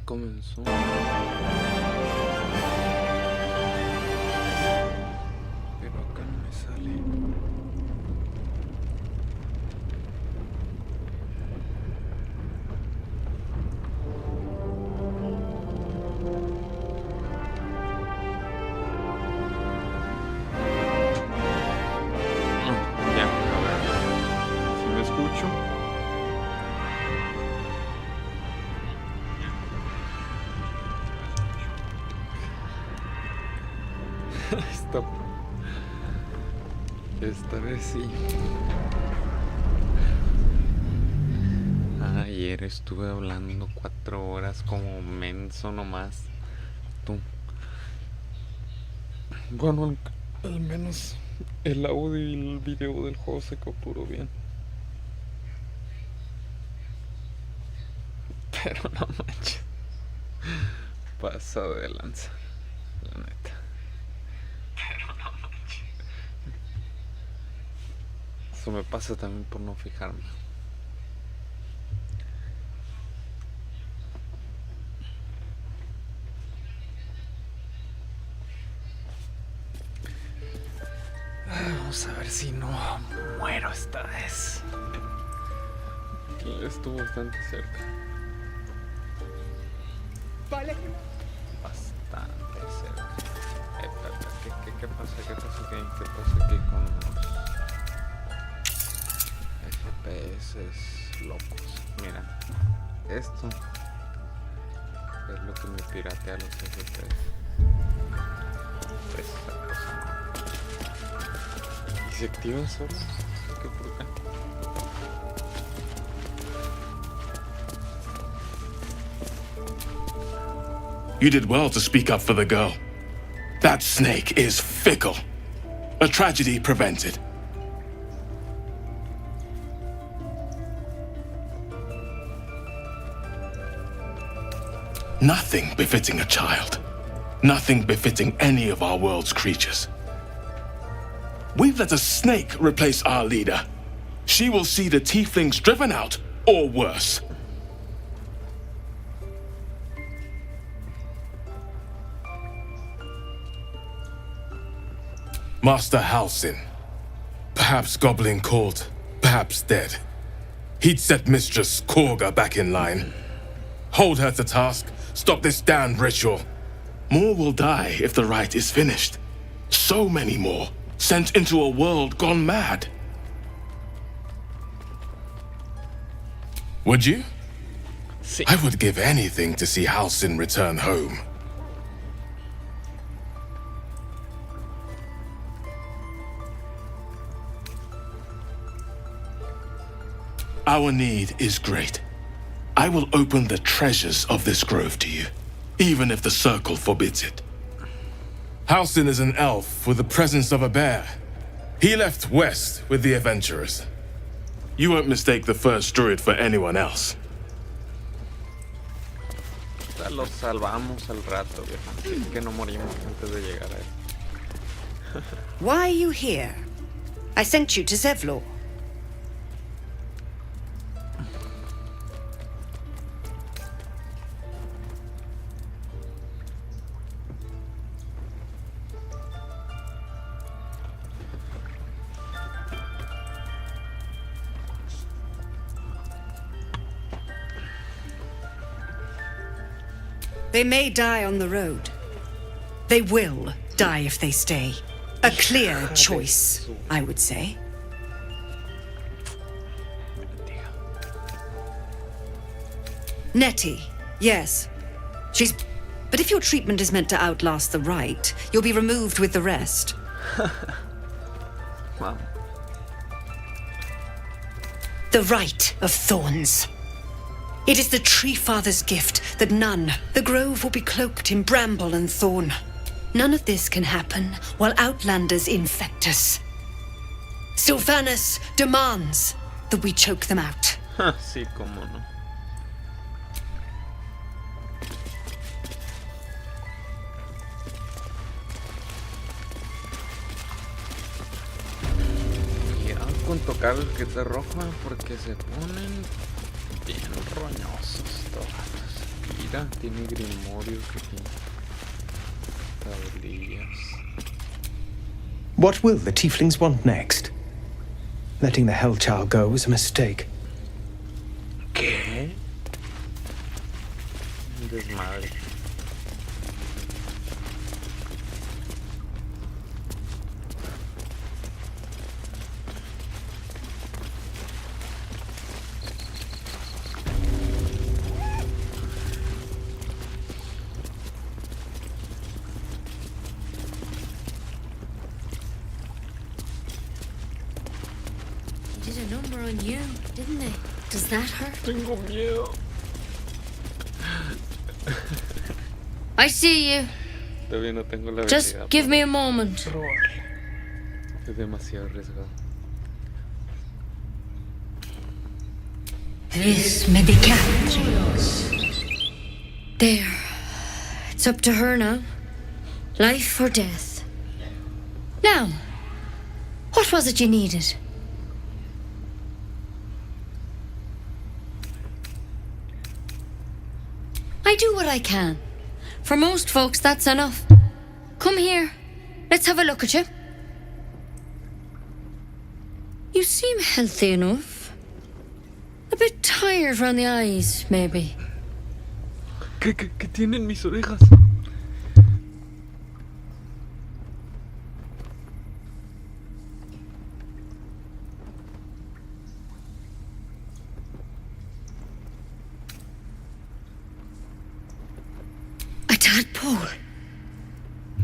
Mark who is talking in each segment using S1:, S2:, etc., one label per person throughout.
S1: comenzó. Pero acá no me sale. Ya, a ver. Si me escucho. Esta vez sí. Ayer estuve hablando 4 horas como menso nomás. Tú. Bueno, al menos el audio y el video del juego se capturó bien. Pero no manches. Pasado de lanza, la neta. Eso me pasa también por no fijarme. Vamos a ver si no muero esta vez. Estuvo bastante cerca.
S2: Vale.
S1: Bastante cerca. ¿Qué pasa? ¿Qué pasa aquí con los FPS locos? Mira, esto es lo que me piratea los FPS. Esa cosa. ¿Y se activa solo? ¿Qué por qué?
S3: You did well to speak up for the girl. That snake is fickle. A tragedy prevented. Nothing befitting a child. Nothing befitting any of our world's creatures. We've let a snake replace our leader. She will see the tieflings driven out, or worse. Master Halsin. Perhaps goblin caught, perhaps dead. He'd set Mistress Korga back in line. Hold her to task, stop this damned ritual. More will die if the rite is finished. So many more, sent into a world gone mad. Would you?
S1: Sí.
S3: I would give anything to see Halsin return home. Our need is great. I will open the treasures of this grove to you, even if the circle forbids it. Halsin is an elf with the presence of a bear. He left west with the adventurers. You won't mistake the first druid for anyone else.
S1: Los salvamos al rato, viejo. Es que no morimos antes de llegar a él.
S2: Why are you here? I sent you to Zevlor. They may die on the road. They will die if they stay. A clear choice, I would say. Nettie, yes. She's... But if your treatment is meant to outlast the rite, you'll be removed with the rest.
S1: Wow.
S2: The Rite of Thorns. It is the Tree Father's gift that none, the grove will be cloaked in bramble and thorn. None of this can happen while Outlanders infect us. Sylvanus demands that we choke them out.
S1: Sí, cómo no. Cuidado con tocar el que te roja porque se ponen bien roñosos todos. Mira, tiene grimorios aquí. Tablillas.
S4: What will the tieflings want next? Letting the Hellchild go was a mistake.
S1: ¿Qué? Un desmadre.
S2: Did a number on you, didn't they? Does that hurt?
S1: Tengo miedo.
S5: I see you.
S1: Todavía no tengo la
S5: Just
S1: habilidad
S5: give
S1: para
S5: me a moment.
S1: probarlo. Es demasiado arriesgado.
S2: This may be captains.
S5: There. It's up to her now. Life or death. Now, what was it you needed? I do what I can. For most folks, that's enough. Come here. Let's have a look at you. You seem healthy enough. A bit tired round the eyes, maybe.
S1: ¿Qué tienen mis orejas?
S5: A tadpole.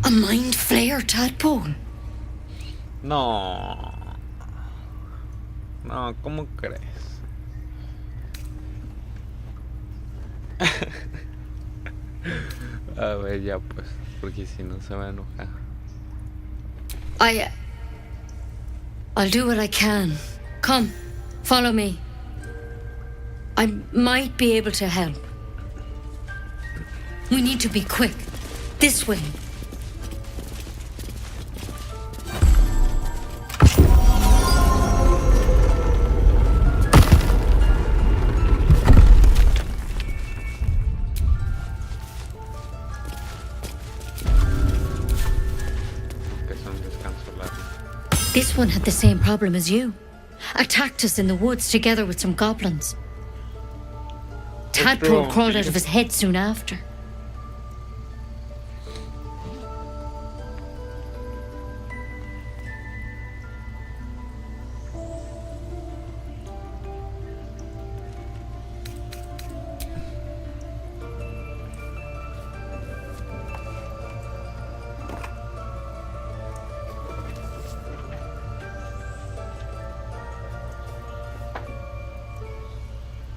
S5: A mind flayer tadpole.
S1: No. No, ¿cómo crees? A ver, ya pues, porque si no se va a enojar.
S5: I'll do what I can. Come, follow me. I might be able to help. We need to be quick. This way.
S1: Que es un descanso largo.
S5: This one had the same problem as you. Attacked us in the woods together with some goblins. Tadpole crawled out of his head soon after.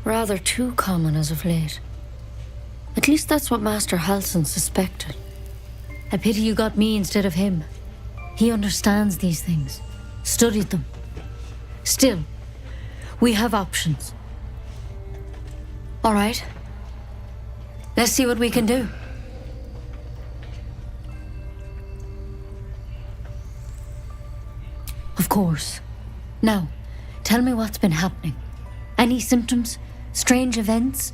S5: Rather too common as of late. At least that's what Master Halsin suspected. A pity you got me instead of him. He understands these things, studied them. Still, we have options. All right. Let's see what we can do. Of course. Now, tell me what's been happening. Any symptoms? Strange events?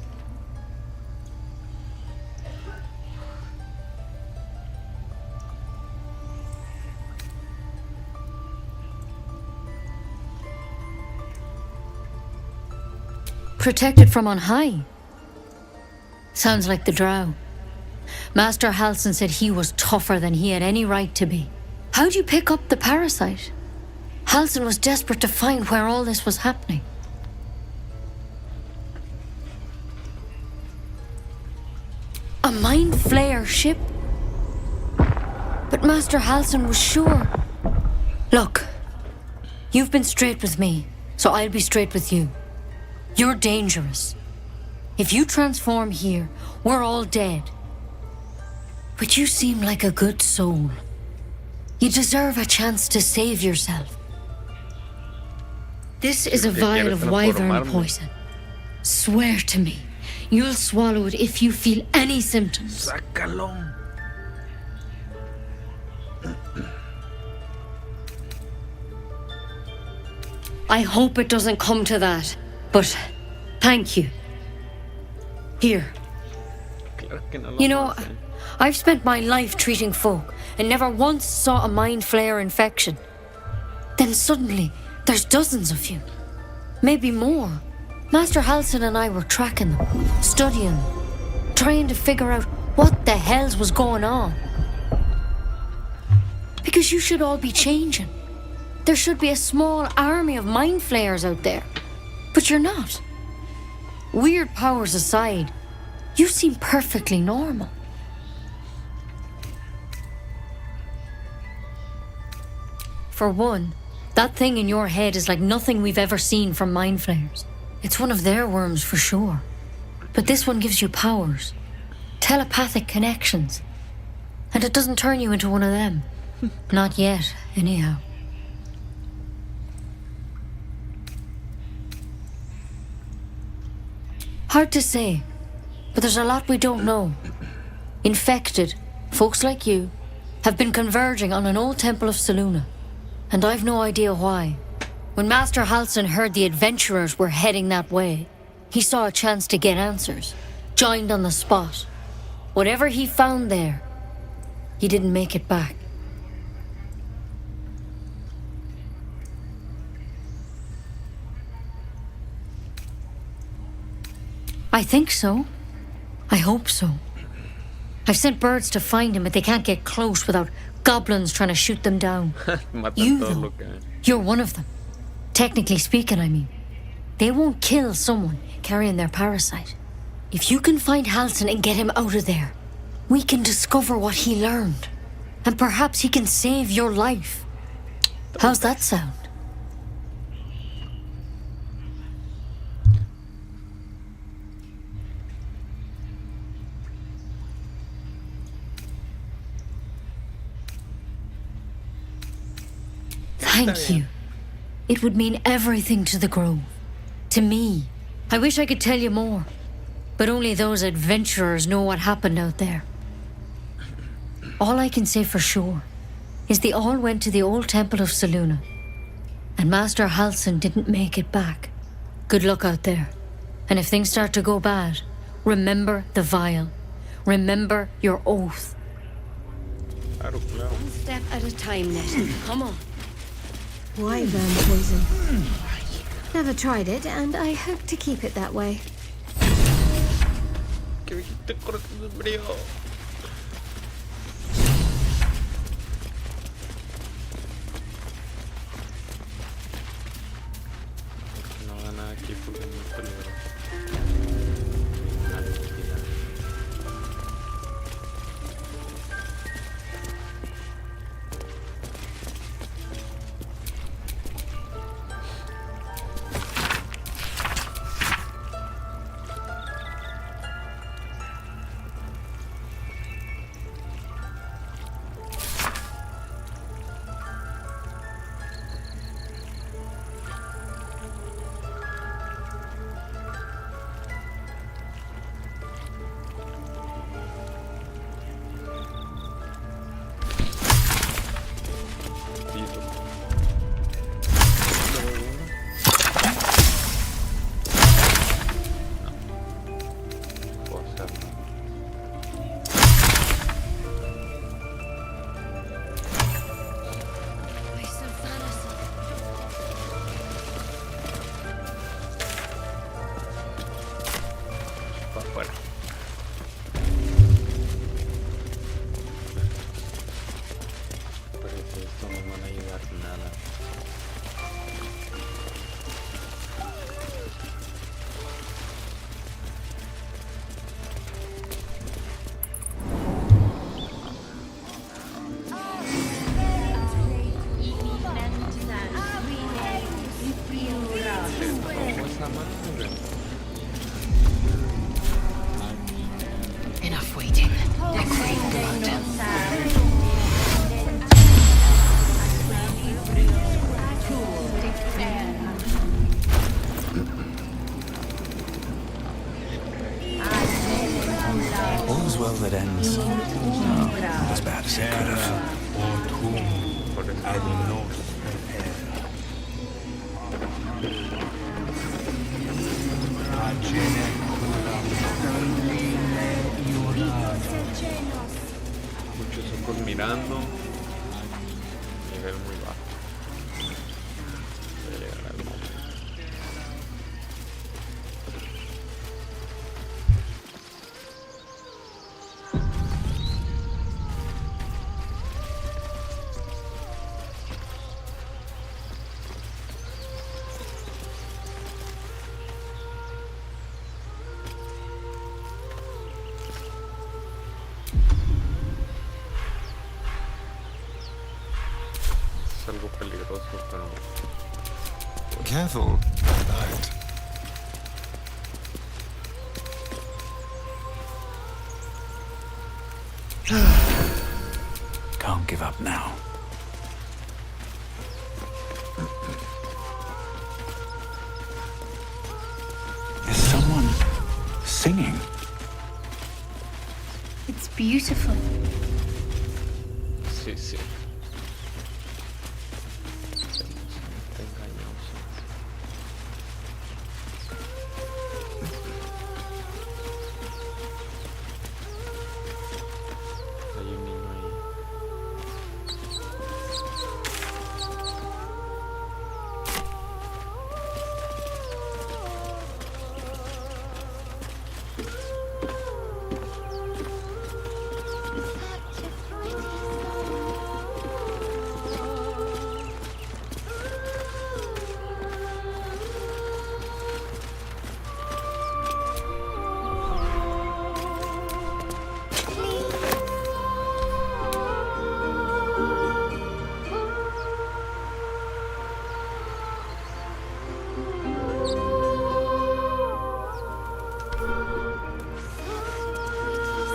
S5: Protected from on high? Sounds like the drow. Master Halsin said he was tougher than he had any right to be. How'd you pick up the parasite? Halsin was desperate to find where all this was happening. A mind flayer ship? But Master Halsin was sure. Look, you've been straight with me, so I'll be straight with you. You're dangerous. If you transform here, we're all dead. But you seem like a good soul. You deserve a chance to save yourself. This is a vial of wyvern poison. Swear to me, you'll swallow it if you feel any symptoms.
S1: Sácalo.
S5: I hope it doesn't come to that, but thank you. Here,
S1: Claro que no lo
S5: You know,
S1: hacen.
S5: I've spent my life treating folk and never once saw a mind flayer infection. Then suddenly, there's dozens of you. Maybe more. Master Halsin and I were tracking them, studying them, trying to figure out what the hells was going on. Because you should all be changing. There should be a small army of mind flayers out there. But you're not. Weird powers aside, you seem perfectly normal. For one, that thing in your head is like nothing we've ever seen from mind flayers. It's one of their worms for sure. But this one gives you powers, telepathic connections. And it doesn't turn you into one of them. Not yet, anyhow. Hard to say, but there's a lot we don't know. Infected, folks like you, have been converging on an old temple of Selûne, and I've no idea why. When Master Halsin heard the adventurers were heading that way, he saw a chance to get answers, joined on the spot. Whatever he found there, he didn't make it back. I think so. I hope so. I've sent birds to find him, but they can't get close without goblins trying to shoot them down.
S1: Matan
S5: You,
S1: todo
S5: though,
S1: lo que hay.
S5: you're one of them. Technically speaking, I mean. They won't kill someone carrying their parasite. If you can find Halsin and get him out of there, we can discover what he learned. And perhaps he can save your life. How's that sound? Thank you. It would mean everything to the Grove. To me. I wish I could tell you more. But only those adventurers know what happened out there. All I can say for sure is they all went to the old temple of Selûne. And Master Halsin didn't make it back. Good luck out there. And if things start to go bad, remember the vial. Remember your oath.
S1: Claro, claro.
S2: One step at a time, Nettie. Come on.
S6: Wyvern poison. Never tried it, and I hope to keep it that way.
S1: Que viejito corazón de frío. No haga nada aquí porque es muy peligroso. Una mentira. Listo. Luego uno. No. Puedo hacerlo. Para afuera. Parece esto no me van a ayudar nada. ¿Cómo esa madre?
S2: Enough waiting. I crave blood.
S7: All's well that ends. No, not as bad as it could have.
S1: Por eso. mirando. Nivel muy bajo. Voy a llegar al momento. Es algo peligroso, pero
S7: Careful. Light. Can't give up now. Is someone singing?
S5: It's beautiful.
S1: sí, sí. Te engañoso. Hay un niño ahí.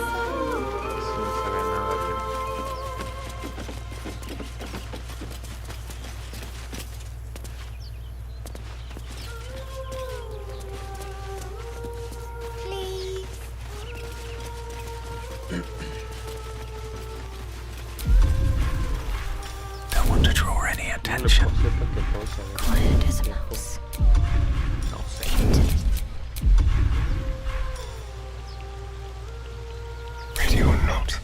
S1: No se ve nada bien.
S7: Don't want to draw any
S1: No le
S7: attention.
S1: puedo hacer tanta pausa, a ver.
S6: Quiet as a
S1: Tiempo.
S6: mouse.
S1: No sé.
S7: Ready or not.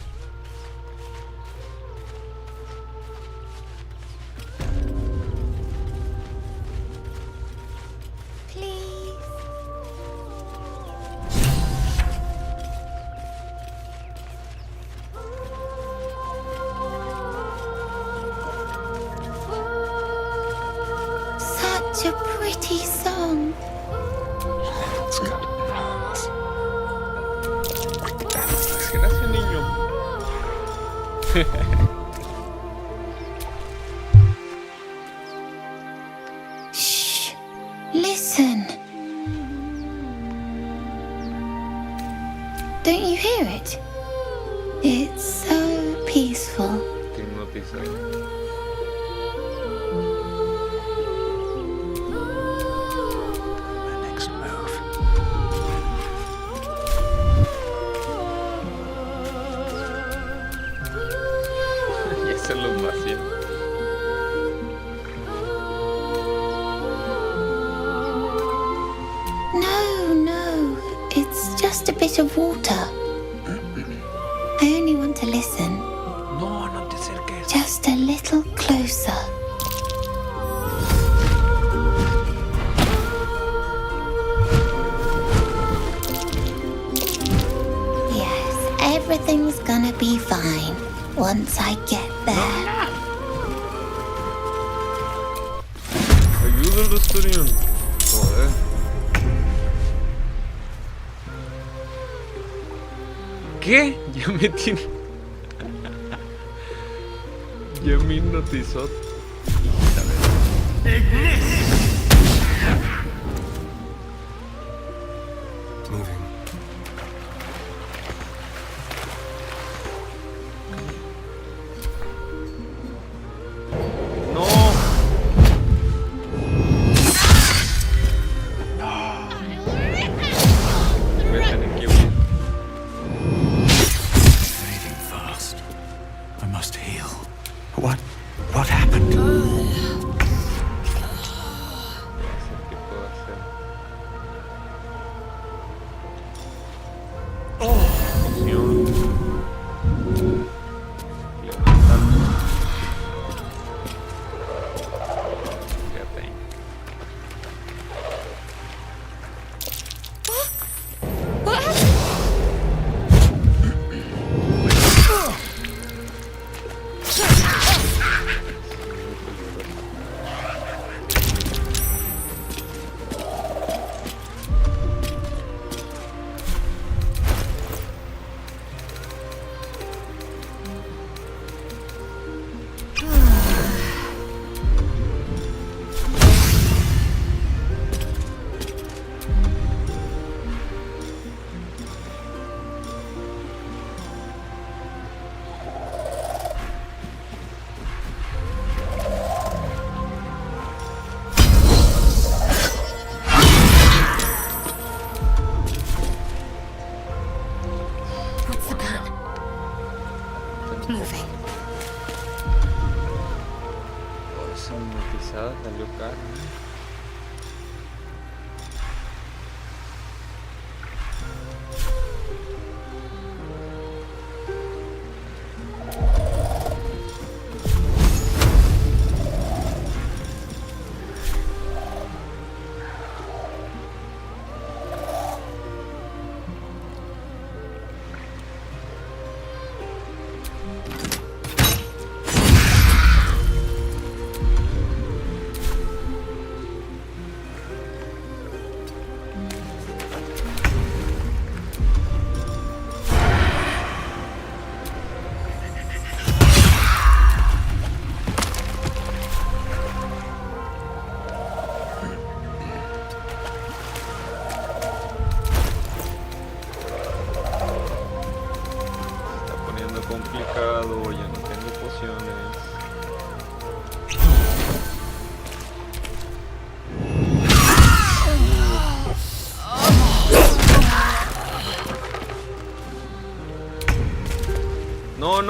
S6: Such a pretty song.
S7: Let's go. Quick dance.
S1: Gracias, niño.
S6: Shh. Listen. Don't you hear it? It's so peaceful.
S1: ¿Qué noticia hay?
S7: My next move.
S1: Y eso los vacía.
S6: No. It's just a bit of water. I only want to listen.
S7: No, no te acerques.
S6: Just a little closer. Yes, everything's gonna be fine once I get there.
S1: Ayúdalo, Sturion. Joder. ¿Qué? Ya me tiene. Ya me hipnotizó.
S7: Moving.
S1: No. Voy a tener que huir.
S7: Fading fast. I must heal. What happened?
S1: Voy a hacer qué puedo hacer.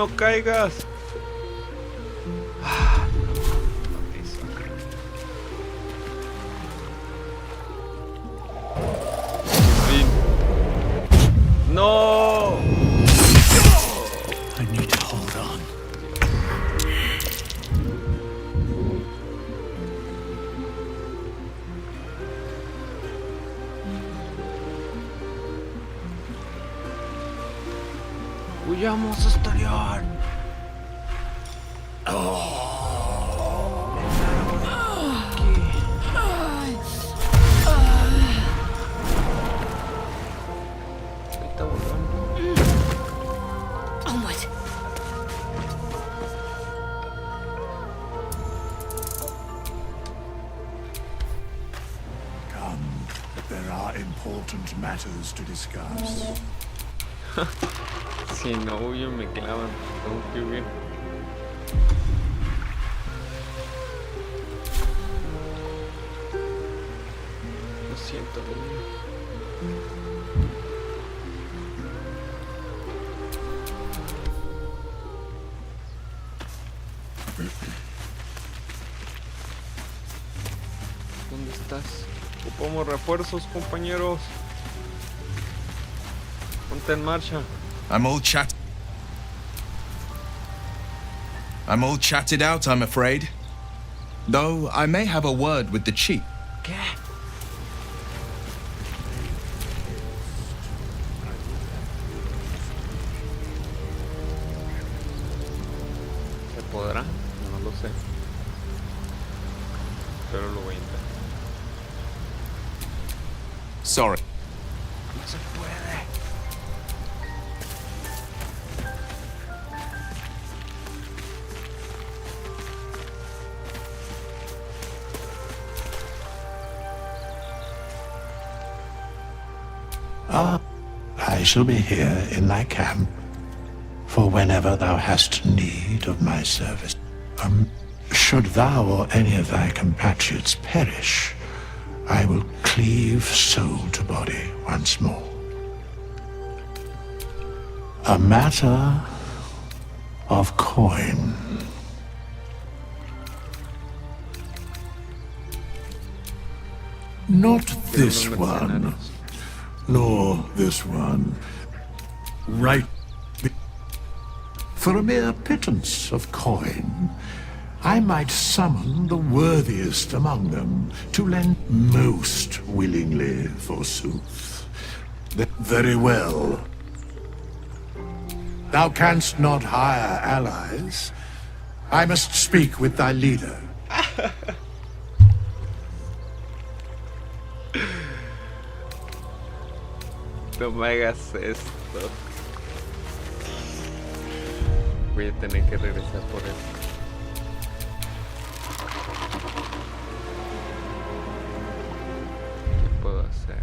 S1: no caigas. No.
S7: I need to hold on.
S1: Huyamos hasta León.
S5: Onward.
S7: Come, there are important matters to discuss.
S1: Si no huyo me clavan. Tengo que huir. Lo siento, niño. ¿Dónde estás? Ocupamos refuerzos, compañeros. Ponte en marcha.
S8: I'm all chatted out, I'm afraid. Though I may have a word with the chief.
S1: ¿Qué? ¿Se podrá? No lo sé. Pero lo voy a intentar.
S8: Sorry.
S1: No se puede.
S9: I shall be here in thy camp for whenever thou hast need of my service. Should thou or any of thy compatriots perish, I will cleave soul to body once more. A matter of coin. Not this one. Nor this one. Right. For a mere pittance of coin, I might summon the worthiest among them to lend most willingly, forsooth. Very well. Thou canst not hire allies. I must speak with thy leader.
S1: No me hagas esto. Voy a tener que regresar por él. ¿Qué puedo hacer?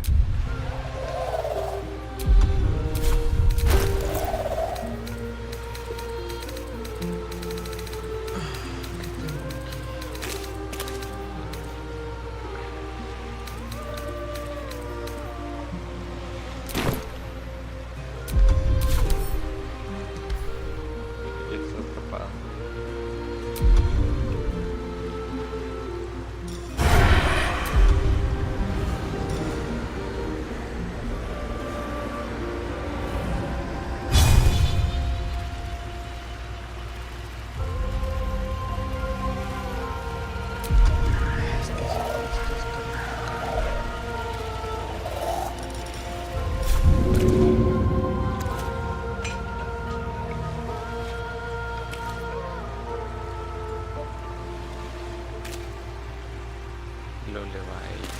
S1: Lo le va a ellos.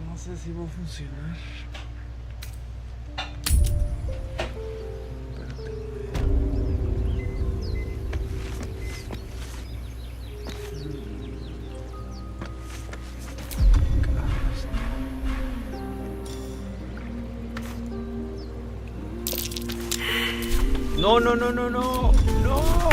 S1: No sé si va a funcionar. Pero tengo idea. No, no, no, no, no. No.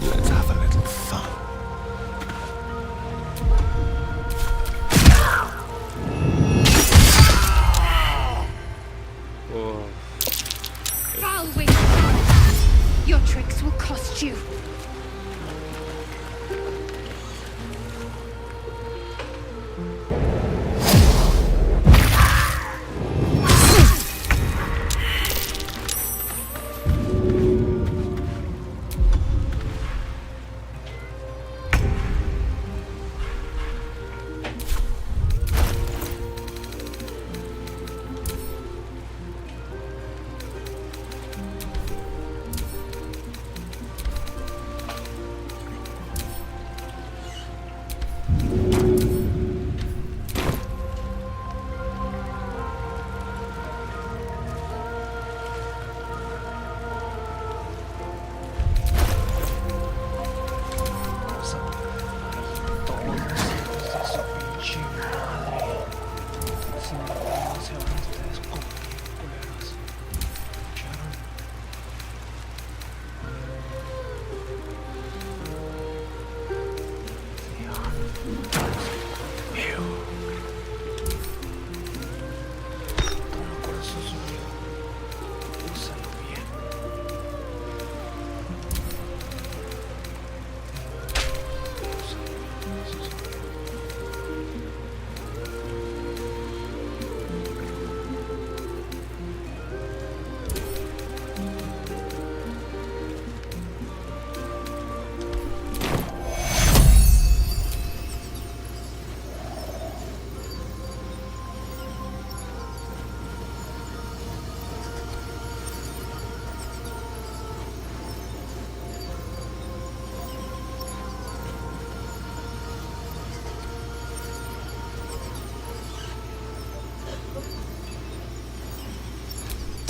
S7: Let's have a little fun.
S1: Oh.
S6: Foul wing! Your tricks will cost you.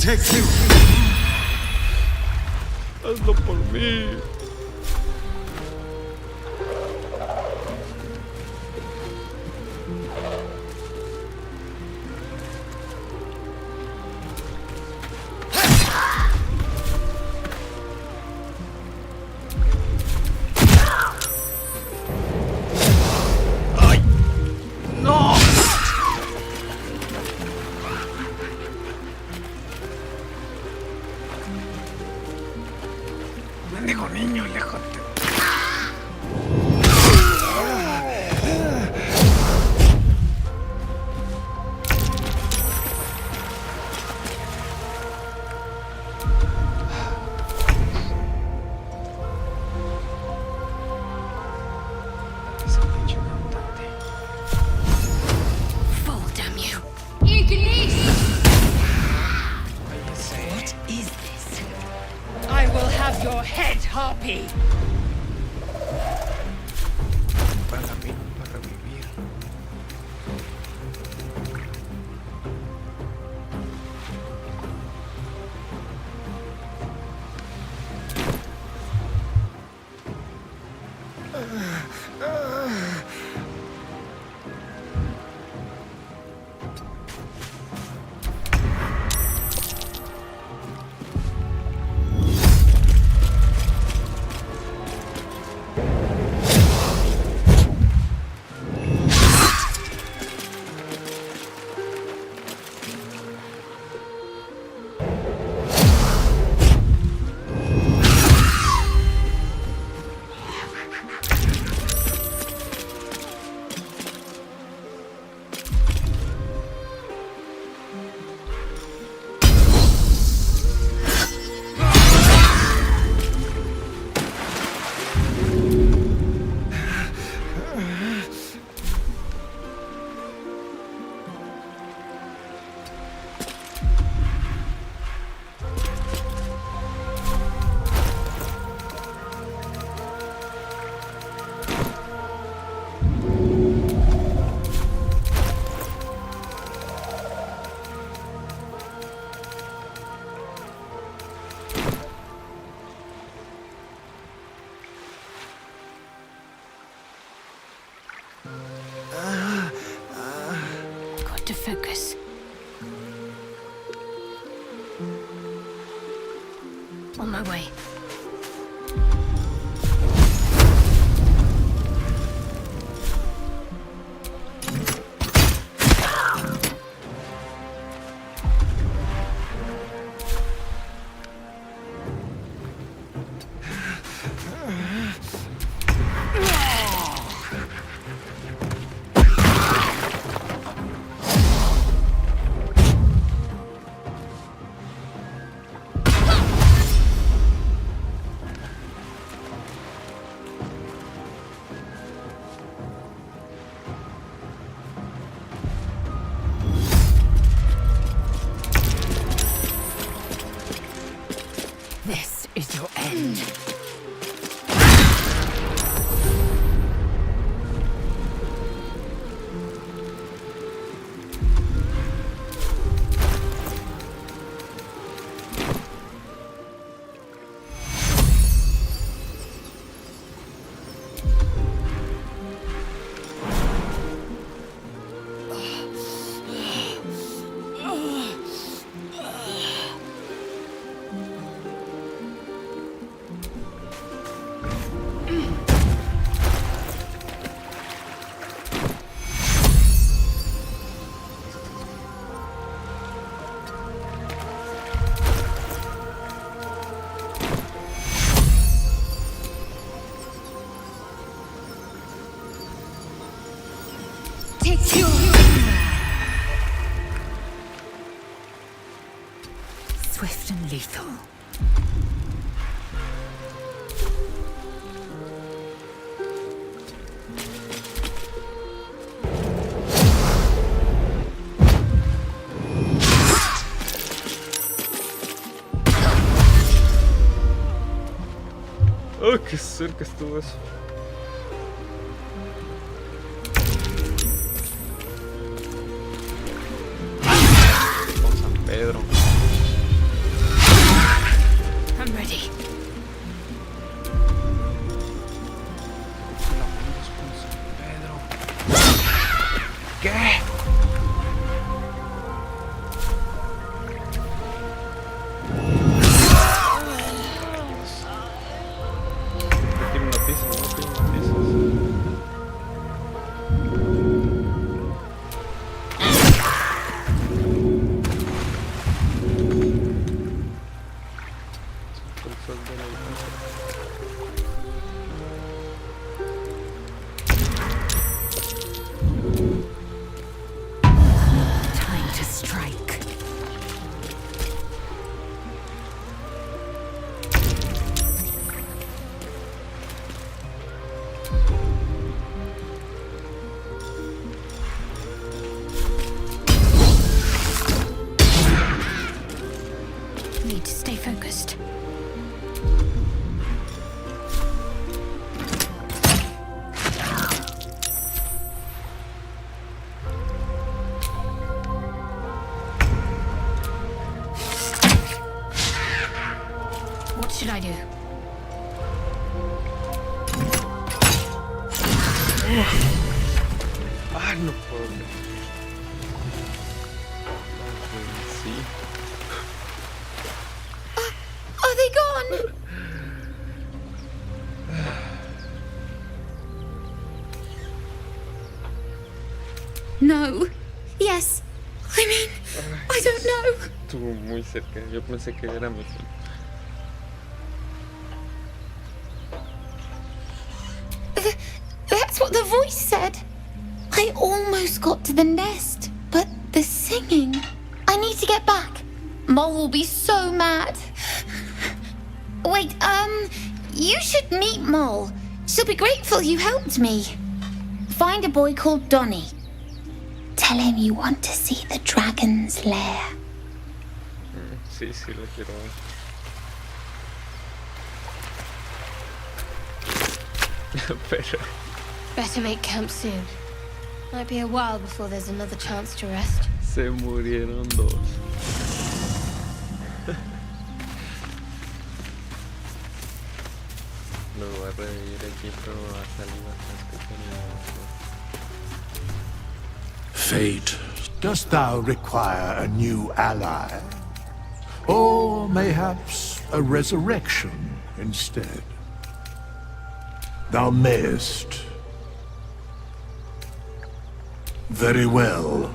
S7: Take you.
S1: Hazlo por mí.
S7: Mendigo niño.
S5: Got to focus. On my way. This is your end. Swift and lethal.
S1: ¡Oh, qué cerca estuvo eso! Con San Pedro.
S5: I'm ready.
S1: ¿Qué? Te hipnotizas, no te hipnotizas. El sol de la
S5: Time to strike. Need to stay focused. What should I do?
S1: Ah, no puedo. Sí.
S6: Are they gone? No. Yes. I mean, I don't know.
S1: Estuvo muy cerca. Yo pensé que era mi fin.
S6: That's what the voice said. I almost got to the nest, but the singing. I need to get back. Mole will be so mad. Wait, you should meet Mole. She'll be grateful you helped me. Find a boy called Donny. Tell him you want to see the dragon's lair.
S1: Sí, sí, lo quiero ver. Pero
S6: Better make camp soon. Might be a while before there's another chance to rest.
S1: se murieron dos. Lo voy a revivir aquí, pero va a salir bastante peligroso.
S9: Fate, dost thou require a new ally? Or mayhaps a resurrection instead? Thou mayest. Very well.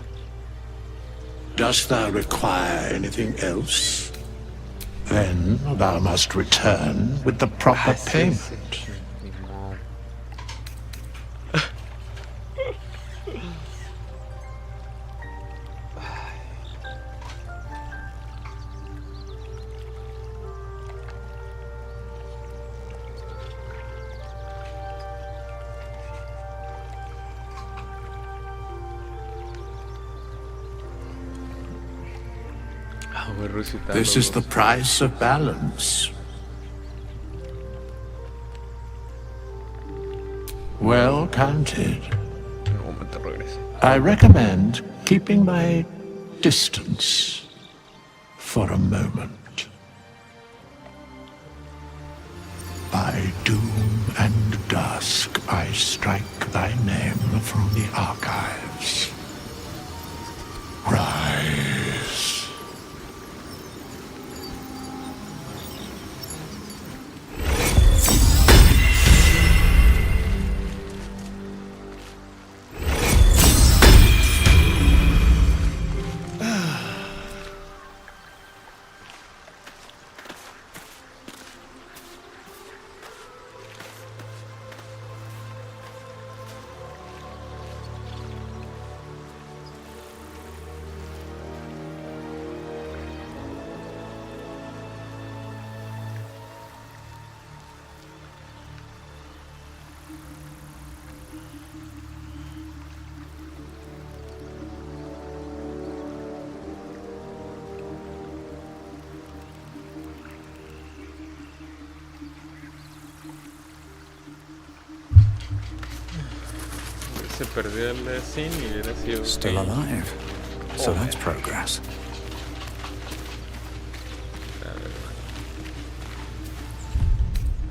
S9: Dost thou require anything else? Then thou must return with the proper payment. This is the price of balance. Well counted. I recommend keeping my distance for a moment. By doom and dusk I strike thy name from the archives. Rise.
S1: Se perdió el scene y hubiera sido...
S7: Still alive. So that's progress.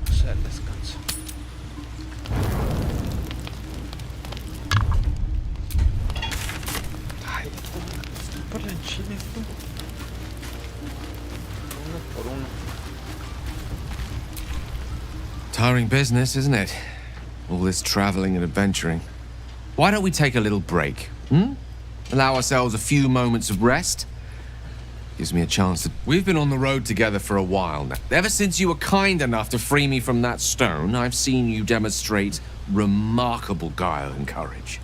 S1: O sea, el descanso. Ay, estoy por la enchila esto. Uno por uno.
S10: Tiring business, isn't it? All this traveling and adventuring. Why don't we take a little break? Allow ourselves a few moments of rest? Gives me a chance to... We've been on the road together for a while now. Ever since you were kind enough to free me from that stone, I've seen you demonstrate remarkable guile and courage.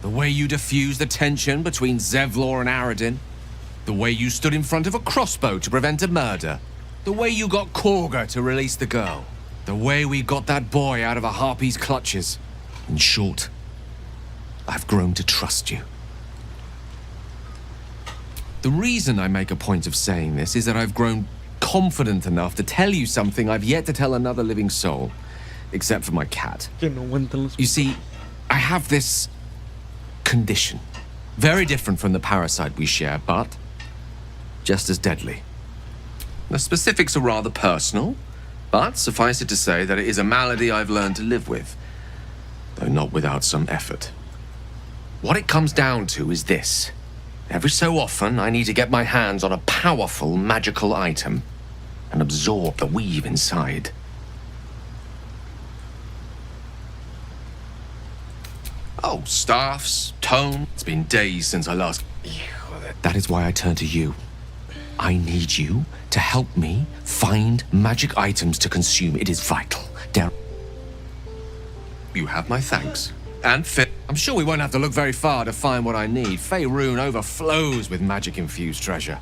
S10: The way you diffused the tension between Zevlor and Aradin. The way you stood in front of a crossbow to prevent a murder. The way you got Korga to release the girl. The way we got that boy out of a harpy's clutches. In short, I've grown to trust you. The reason I make a point of saying this is that I've grown confident enough to tell you something I've yet to tell another living soul, except for my cat. You see, I have this condition. Very different from the parasite we share, but just as deadly. The specifics are rather personal, but suffice it to say that it is a malady I've learned to live with, though not without some effort. What it comes down to is this. Every so often, I need to get my hands on a powerful magical item and absorb the weave inside. Oh, staffs, tome. It's been days since I last... That is why I turn to you. I need you to help me find magic items to consume. It is vital. You have my thanks. And fit. I'm sure we won't have to look very far to find what I need. Faerun overflows with magic-infused treasure.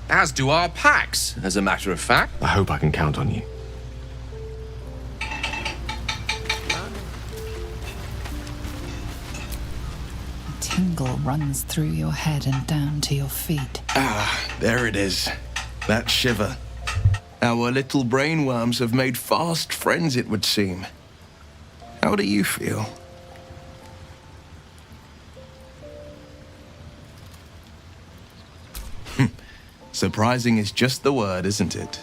S10: As do our packs, as a matter of fact. I hope I can count on you.
S11: A tingle runs through your head and down to your feet.
S8: Ah, there it is. That shiver. Our little brainworms have made fast friends, it would seem. How do you feel? Surprising is just the word, isn't it?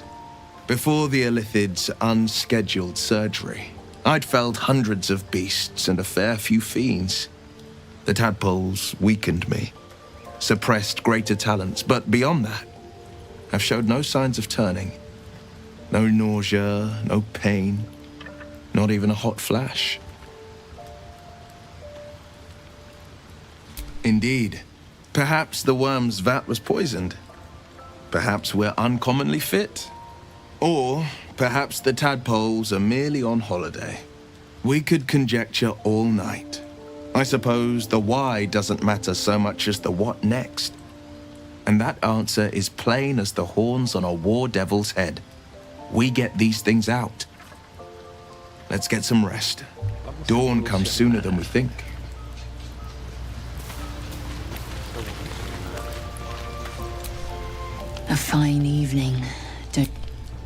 S8: Before the Illithid's unscheduled surgery, I'd felled hundreds of beasts and a fair few fiends. The tadpoles weakened me, suppressed greater talents, but beyond that, have showed no signs of turning. No nausea, no pain, not even a hot flash. Indeed, perhaps the worm's vat was poisoned. Perhaps we're uncommonly fit. Or perhaps the tadpoles are merely on holiday. We could conjecture all night. I suppose the why doesn't matter so much as the what next. And that answer is plain as the horns on a war devil's head. We get these things out. Let's get some rest. Dawn comes sooner than we think.
S12: A fine evening.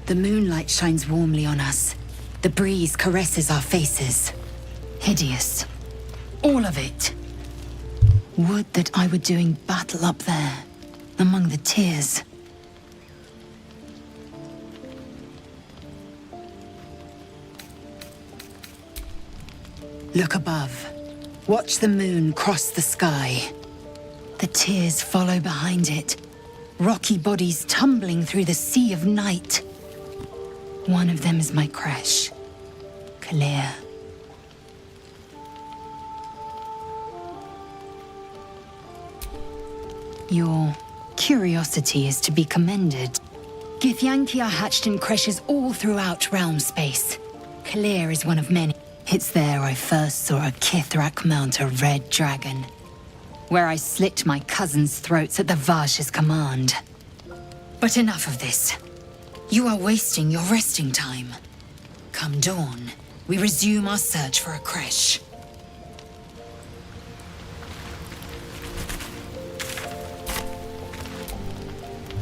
S12: The moonlight shines warmly on us. The breeze caresses our faces. Hideous. All of it. Would that I were doing battle up there, among the tears. Look above. Watch the moon cross the sky. The tears follow behind it. Rocky bodies tumbling through the sea of night. One of them is my crush, Clear. Your curiosity is to be commended. Githyanki are hatched in creches all throughout realm space. Clear is one of many. It's there I first saw a Kithrak mount a red dragon, where I slit my cousins' throats at the Vash's command. But enough of this. You are wasting your resting time. Come dawn, we resume our search for a creche.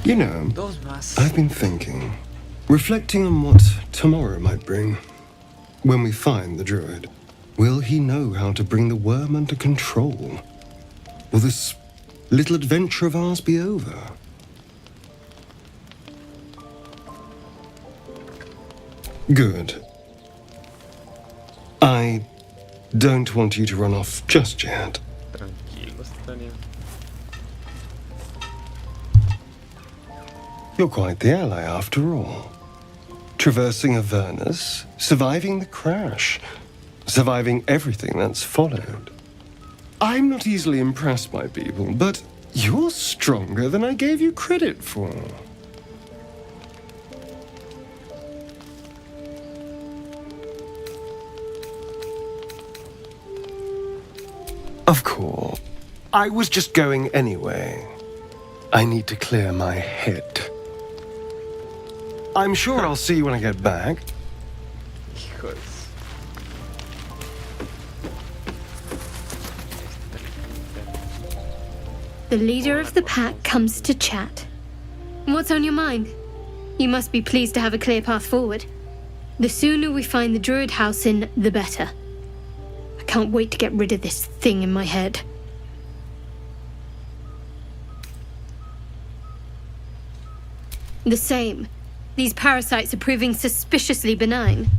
S13: You know, I've been thinking, reflecting on what tomorrow might bring. When we find the druid, will he know how to bring the worm under control? Will this little adventure of ours be over? Good. I don't want you to run off just yet. You're quite the ally after all. Traversing Avernus, surviving the crash, surviving everything that's followed. I'm not easily impressed by people, but you're stronger than I gave you credit for. Of course. I was just going anyway. I need to clear my head. I'm sure I'll see you when I get back.
S14: The leader of the pack comes to chat. What's on your mind? You must be pleased to have a clear path forward. The sooner we find the druid house in, the better. I can't wait to get rid of this thing in my head. The same. These parasites are proving suspiciously benign.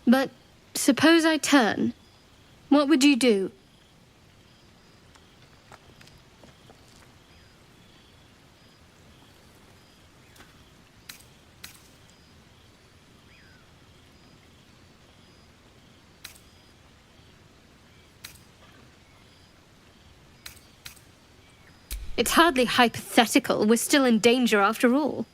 S14: But suppose I turn. What would you do? It's hardly hypothetical. We're still in danger after all.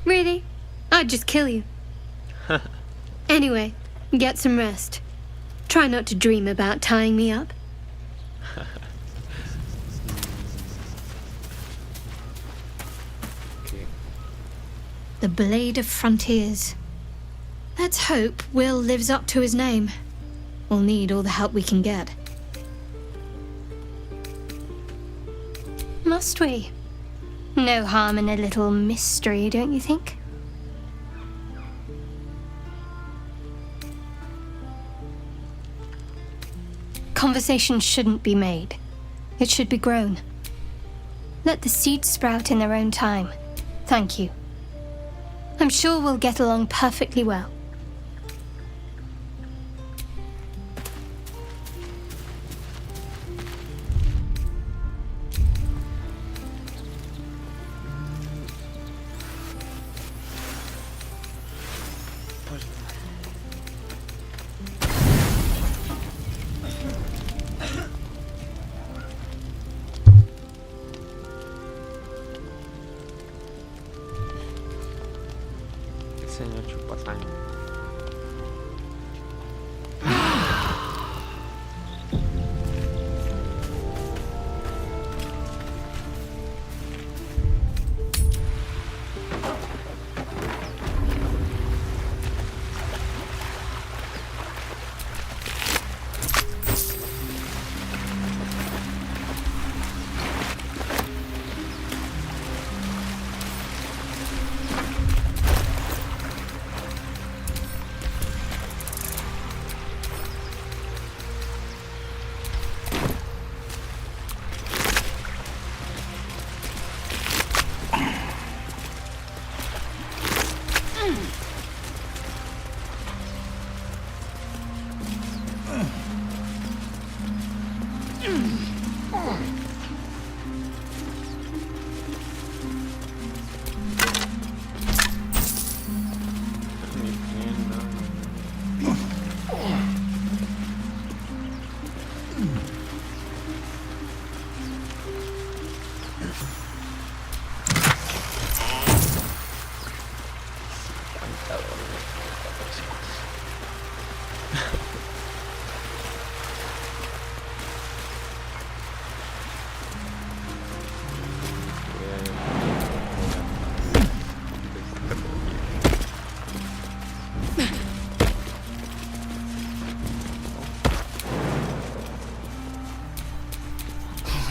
S14: Really? I'd just kill you. Anyway, get some rest. Try not to dream about tying me up. The Blade of Frontiers. Let's hope Will lives up to his name. We'll need all the help we can get. Must we? No harm in a little mystery, don't you think? conversation shouldn't be made. It should be grown. Let the seeds sprout in their own time. Thank you. I'm sure we'll get along perfectly well.
S1: Señor Chupasaña.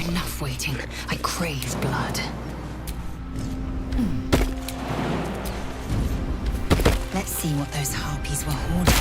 S12: Enough waiting. I crave blood. Let's see what those harpies were hoarding.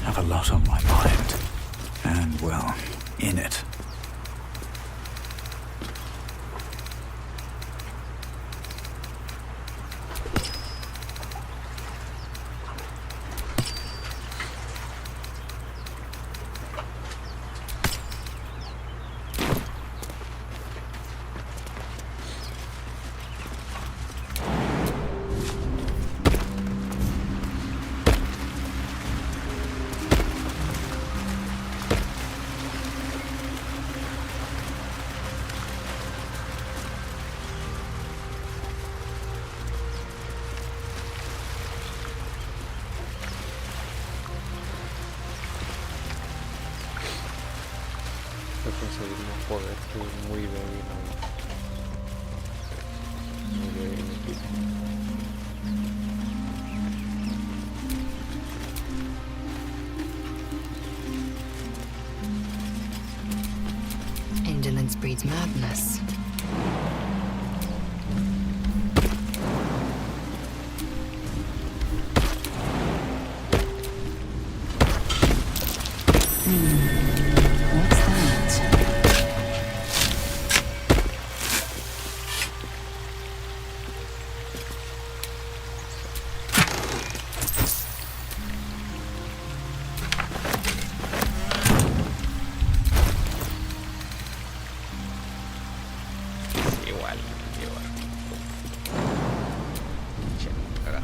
S7: Have a lot on my mind. And, well, in it.
S1: Conseguir más poder, que es muy débil aún. Muy débil equipo.
S12: Indolence breeds madness. Hmm.
S1: cagado.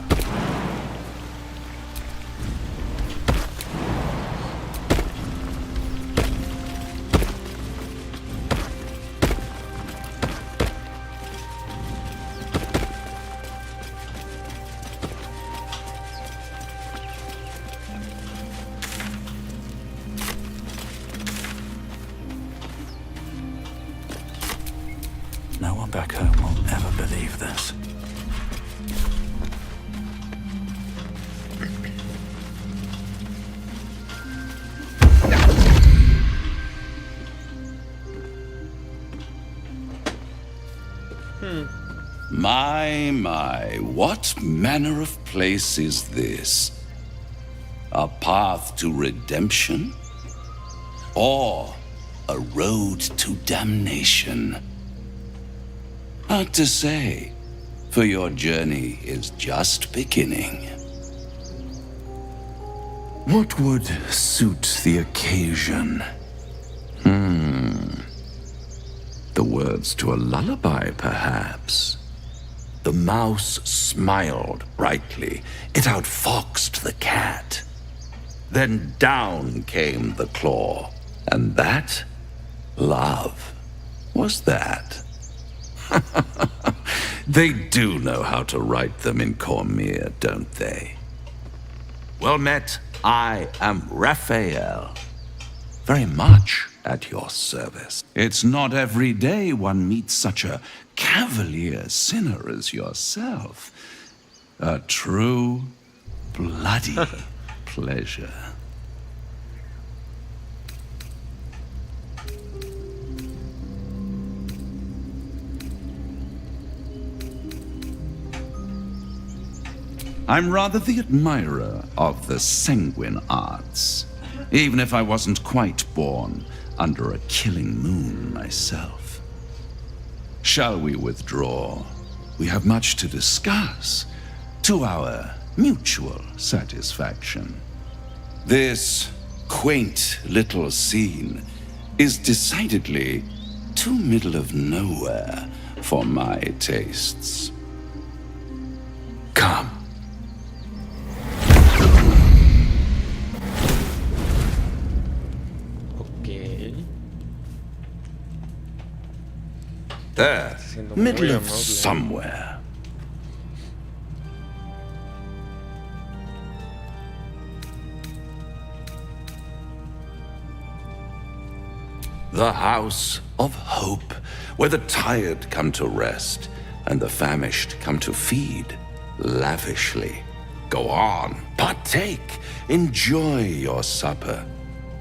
S7: No one back home will ever believe this.
S15: My, what manner of place is this? A path to redemption? Or a road to damnation? Hard to say, for your journey is just beginning.
S7: What would suit the occasion? The words to a lullaby, perhaps.
S15: The mouse smiled brightly. It outfoxed the cat. Then down came the claw. And that, love, was that. They do know how to write them in Cormier, don't they? Well met, I am Raphael. Very much at your service. It's not every day one meets such a cavalier sinner as yourself. A true, bloody pleasure. I'm rather the admirer of the sanguine arts, even if I wasn't quite born under a killing moon myself. Shall we withdraw? We have much to discuss, to our mutual satisfaction. This quaint little scene is decidedly too middle of nowhere for my tastes. Come. There, middle of somewhere. The house of hope, where the tired come to rest and the famished come to feed lavishly. Go on, partake, enjoy your supper.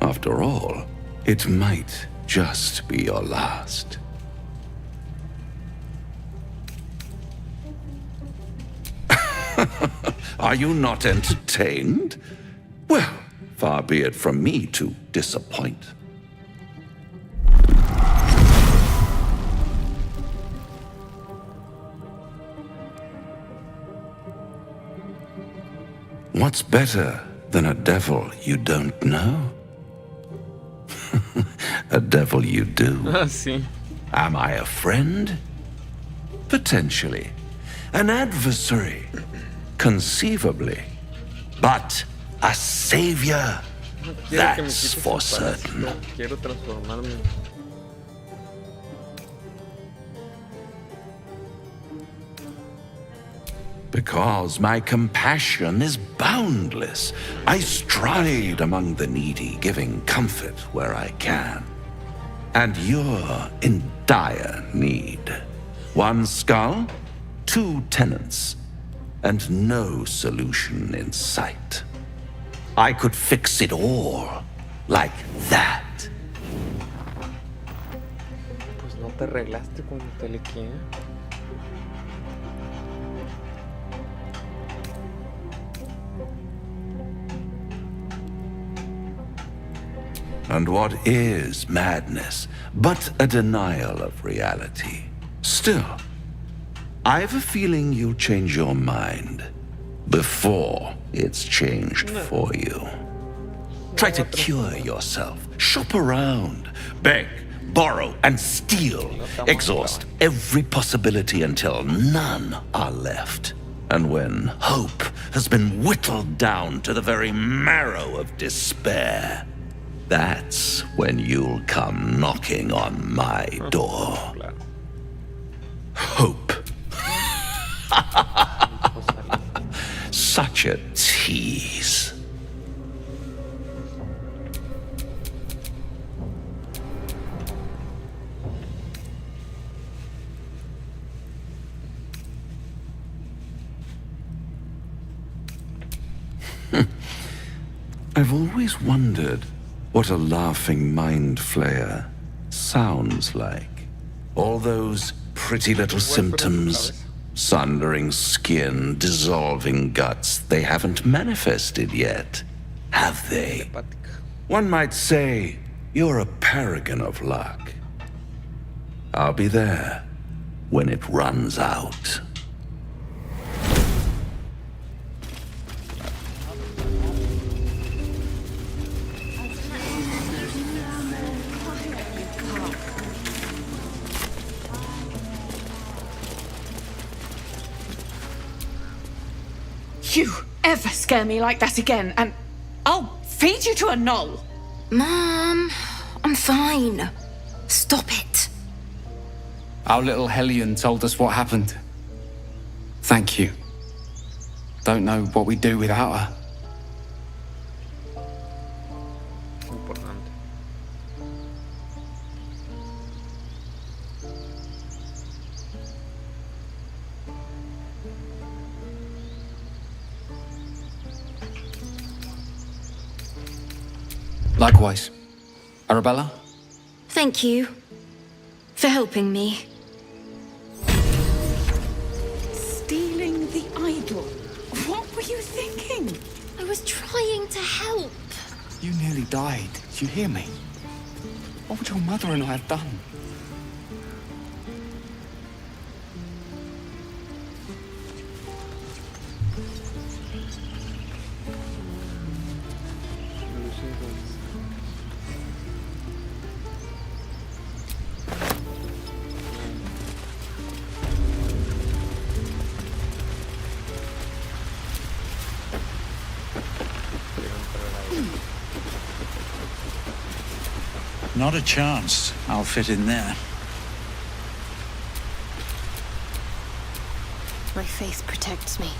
S15: After all, it might just be your last. Are you not entertained? Well, far be it from me to disappoint. What's better than a devil you don't know? A devil you do.
S1: Sí.
S15: Am I a friend? Potentially. An adversary? Conceivably. But a savior? That's for certain.
S1: No quiero transformarme.
S15: Because my compassion is boundless. I stride among the needy, giving comfort where I can. And you're in dire need. One skull, 2 tenants, and no solution in sight. I could fix it all, like that.
S1: Pues no te arreglaste con telequia.
S15: And what is madness but a denial of reality? Still, I've a feeling you'll change your mind before it's changed for you. Try to cure yourself. Shop around. Beg, borrow, and steal. Exhaust every possibility until none are left. And when hope has been whittled down to the very marrow of despair, that's when you'll come knocking on my door. Hope. Such a tease. I've always wondered what a laughing mind flayer sounds like. All those pretty little symptoms, sundering skin, dissolving guts, they haven't manifested yet, have they? One might say you're a paragon of luck. I'll be there when it runs out.
S16: You ever scare me like that again, and I'll feed you to a knoll.
S17: Mom, I'm fine. Stop it.
S18: Our little Hellion told us what happened. Thank you. Don't know what we'd do without her. Likewise. Arabella?
S17: Thank you for helping me.
S16: Stealing the idol. What were you thinking?
S17: I was trying to help.
S18: You nearly died. Did you hear me? What would your mother and I have done?
S7: Not a chance I'll fit in there.
S17: My faith protects me.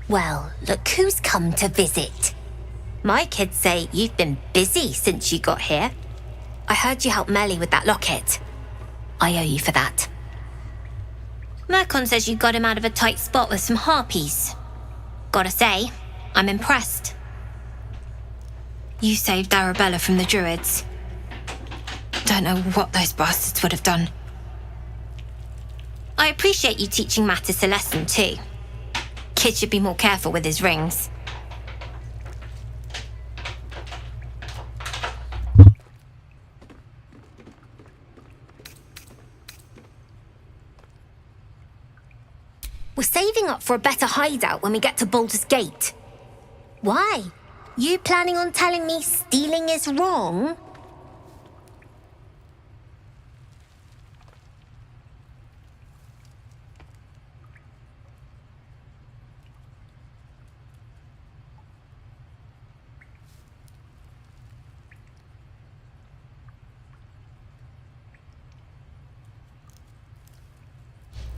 S19: Well, look who's come to visit. My kids say you've been busy since you got here. I heard you helped Melly with that locket. I owe you for that. Mercon says you got him out of a tight spot with some harpies. Gotta say, I'm impressed. You saved Arabella from the druids. Don't know what those bastards would have done. I appreciate you teaching Mattis a lesson too. Kid should be more careful with his rings. We're saving up for a better hideout when we get to Baldur's Gate. Why? You planning on telling me stealing is wrong?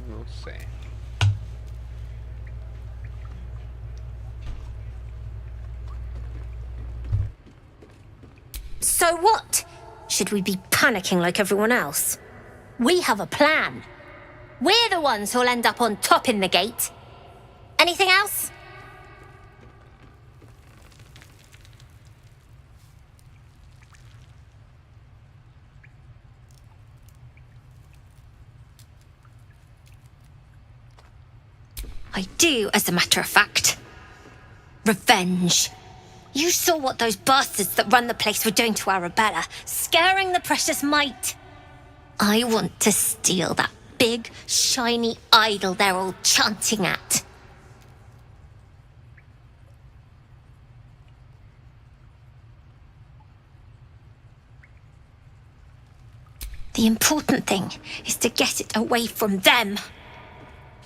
S1: No sé.
S19: So what? Should we be panicking like everyone else. We have a plan. We're the ones who'll end up on top in the gate. Anything else? I do, as a matter of fact. Revenge. You saw what those bastards that run the place were doing to Arabella, scaring the precious mite. I want to steal that big, shiny idol they're all chanting at. The important thing is to get it away from them.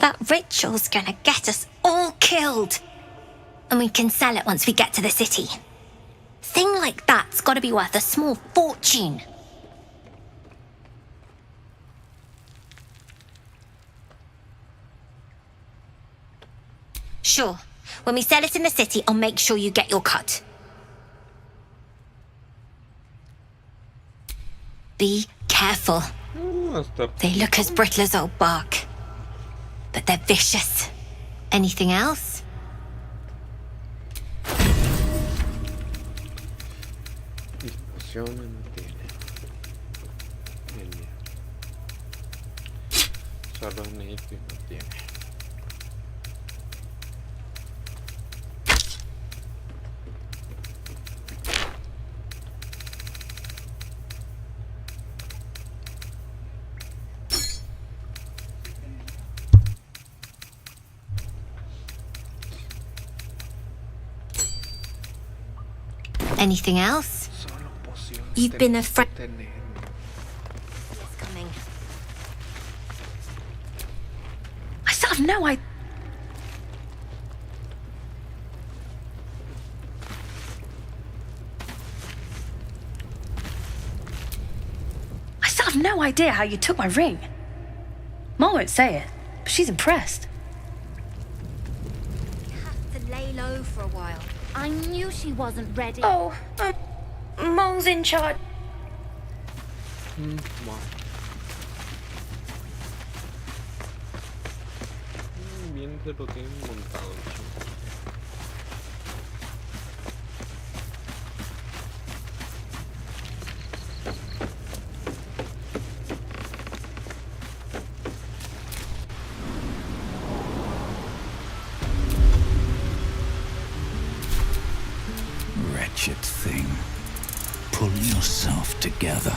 S19: That ritual's gonna get us all killed. And we can sell it once we get to the city. Thing like that's gotta be worth a small fortune. Sure. When we sell it in the city, I'll make sure you get your cut. Be careful. They look as brittle as old bark. But they're vicious. Anything else?
S1: Discusión no tiene. Solo Nate no tiene.
S19: Anything else? You've been a friend. It's coming.
S16: I still have no idea. I still have no idea how you took my ring. Mom won't say it, but she's impressed.
S19: You have to lay low for a while. I knew she wasn't ready.
S17: Oh, Mole's in charge.
S1: Wow. Bien se lo tienen montado.
S7: Wretched thing. Pull yourself together.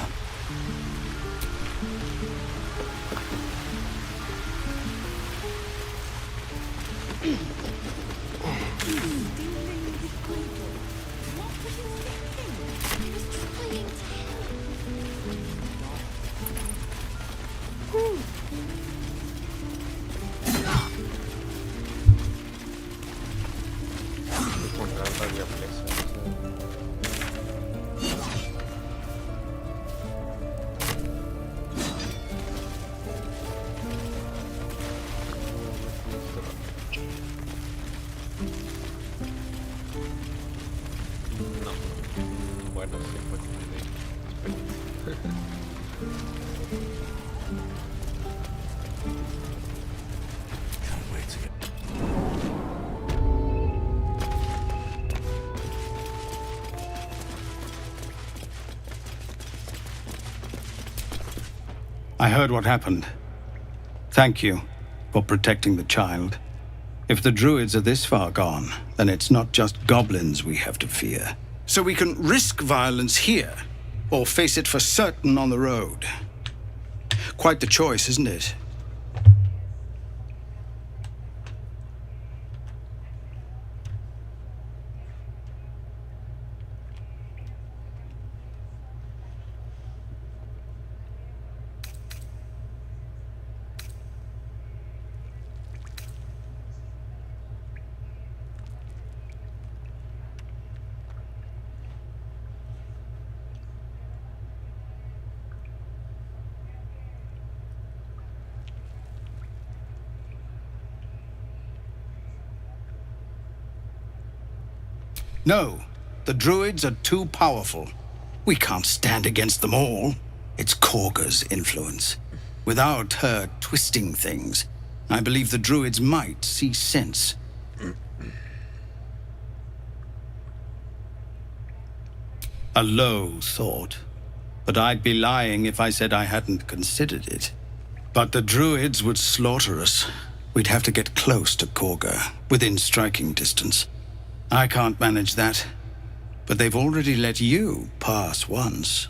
S20: I heard what happened. Thank you for protecting the child. If the druids are this far gone, then it's not just goblins we have to fear. So we can risk violence here, or face it for certain on the road. Quite the choice, isn't it? No, the druids are too powerful. We can't stand against them all. It's Korga's influence. Without her twisting things, I believe the druids might see sense. A low thought, but I'd be lying if I said I hadn't considered it. But the druids would slaughter us. We'd have to get close to Korga, within striking distance. I can't manage that, but they've already let you pass once.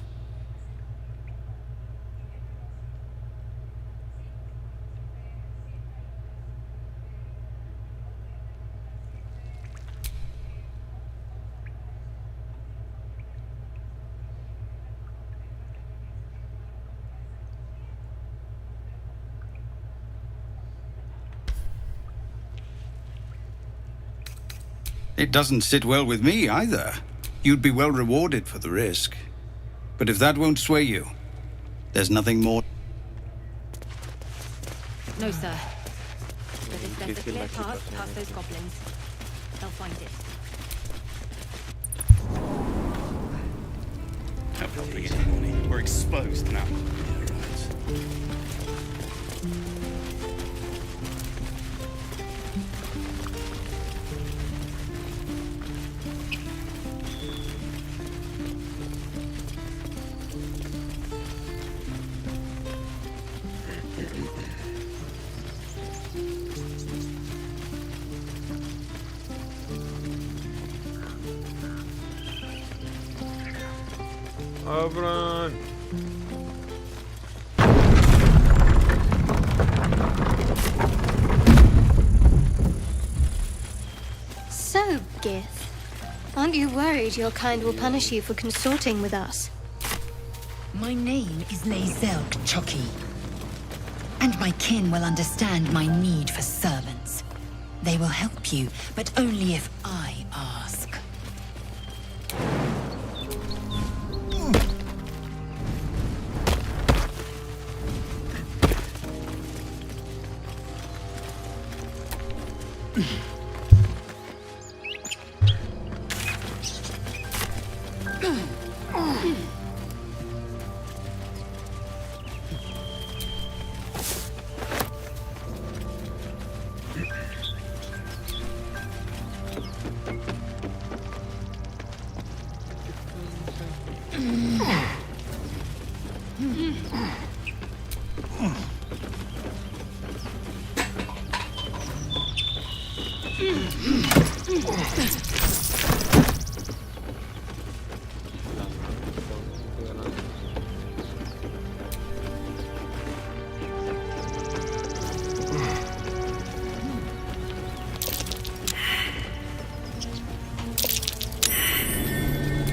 S20: It doesn't sit well with me either. You'd be well rewarded for the risk. But if that won't sway you, there's nothing more.
S5: No, sir. But if there's a clear path past those goblins, they'll find it.
S21: How probably we're exposed now.
S1: Abran.
S14: So, Gith, aren't you worried your kind will punish you for consorting with us?
S12: My name is Lae'zel Choki, and my kin will understand my need for servants. They will help you, but only if I ask.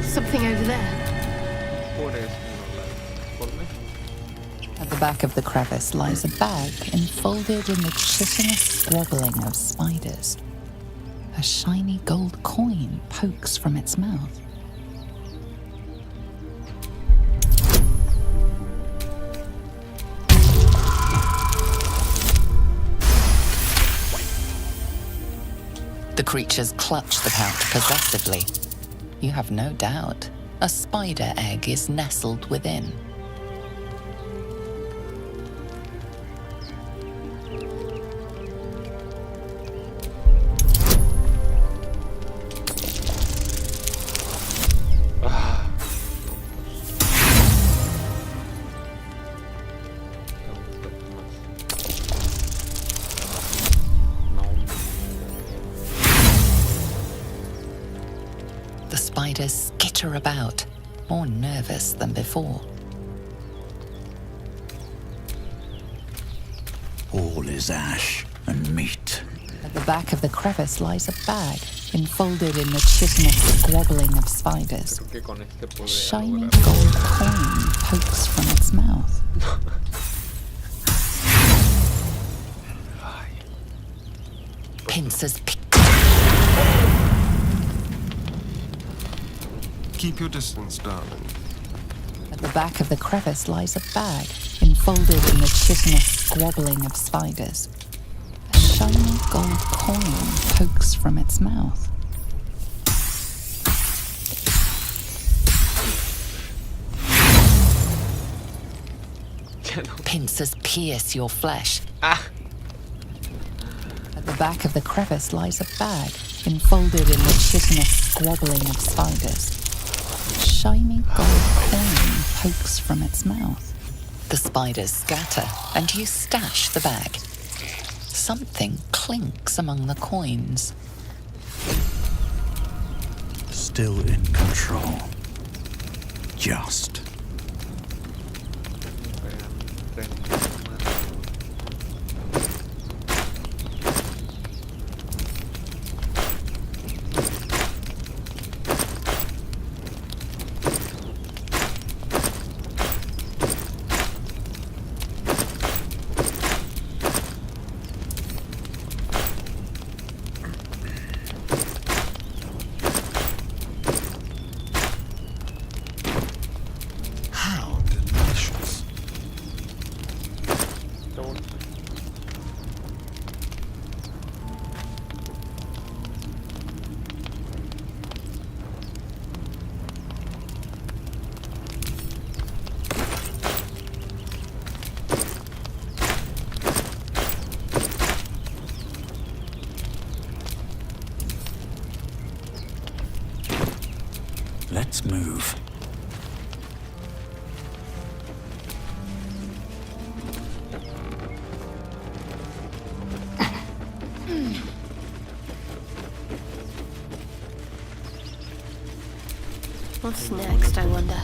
S14: Something over there.
S11: At the back of the crevice lies a bag enfolded in the chitinous squabbling of spiders. A shiny gold coin pokes from its mouth. The creatures clutch the pouch possessively. You have no doubt a spider egg is nestled within. The spiders skitter about, more nervous than before.
S7: All is ash and meat.
S11: At the back of the crevice lies a bag, enfolded in the chitinous squabbling of spiders. A shiny gold coin pokes from its mouth. Pincers pick.
S13: Keep your distance, darling.
S11: At the back of the crevice lies a bag, enfolded in the chitinous squabbling of spiders. A shiny gold coin pokes from its mouth. Pincers pierce your flesh.
S1: Ah.
S11: At the back of the crevice lies a bag, enfolded in the chitinous squabbling of spiders. A shiny gold coin pokes from its mouth. The spiders scatter, and you stash the bag. Something clinks among the coins.
S7: Still in control. Just. Let's move.
S17: What's next, I wonder?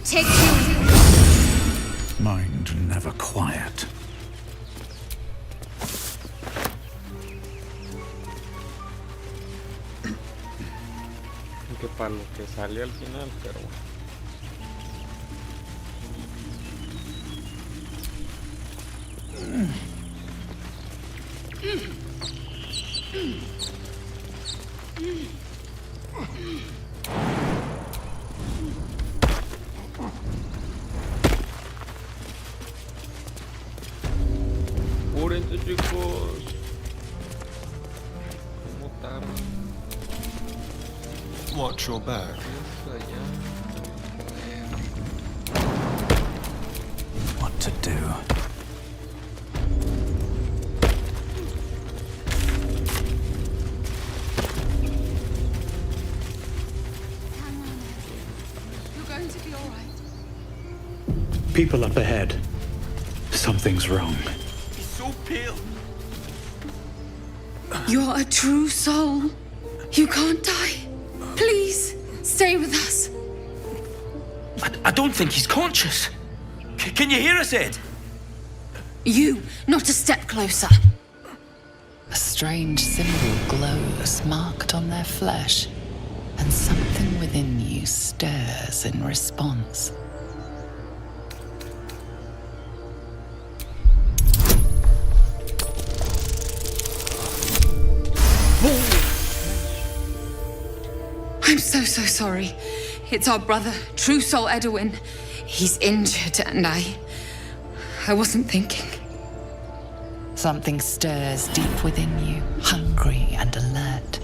S6: Take two.
S7: Mind never quiet.
S1: Que para lo que sale al final, pero bueno. Apúrense, chicos. ¿Cómo tardan?
S13: Watch your back.
S7: What to do?
S16: You're going to be all right.
S18: People up ahead. Something's wrong.
S21: He's so pale.
S16: You're a true soul. You can't die. Please, stay with us.
S3: I don't think he's conscious. Can you hear us, Ed?
S16: You, not a step closer.
S11: A strange symbol glows, marked on their flesh, and something within you stirs in response.
S16: I'm so sorry. It's our brother, True Soul Edwin. He's injured and I wasn't thinking.
S11: Something stirs deep within you, hungry and alert.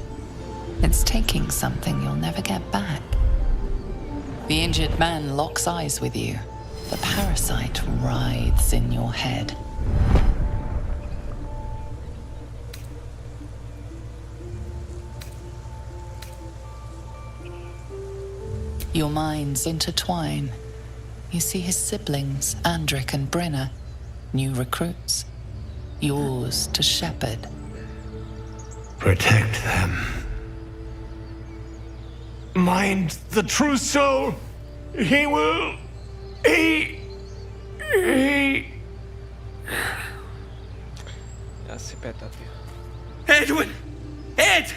S11: It's taking something you'll never get back. The injured man locks eyes with you. The parasite writhes in your head. Your minds intertwine. You see his siblings, Andric and Brenna, new recruits. Yours to shepherd.
S9: Protect them. Mind the true soul. He will. He.
S1: Ya se peta, tío.
S3: Edwin! Ed!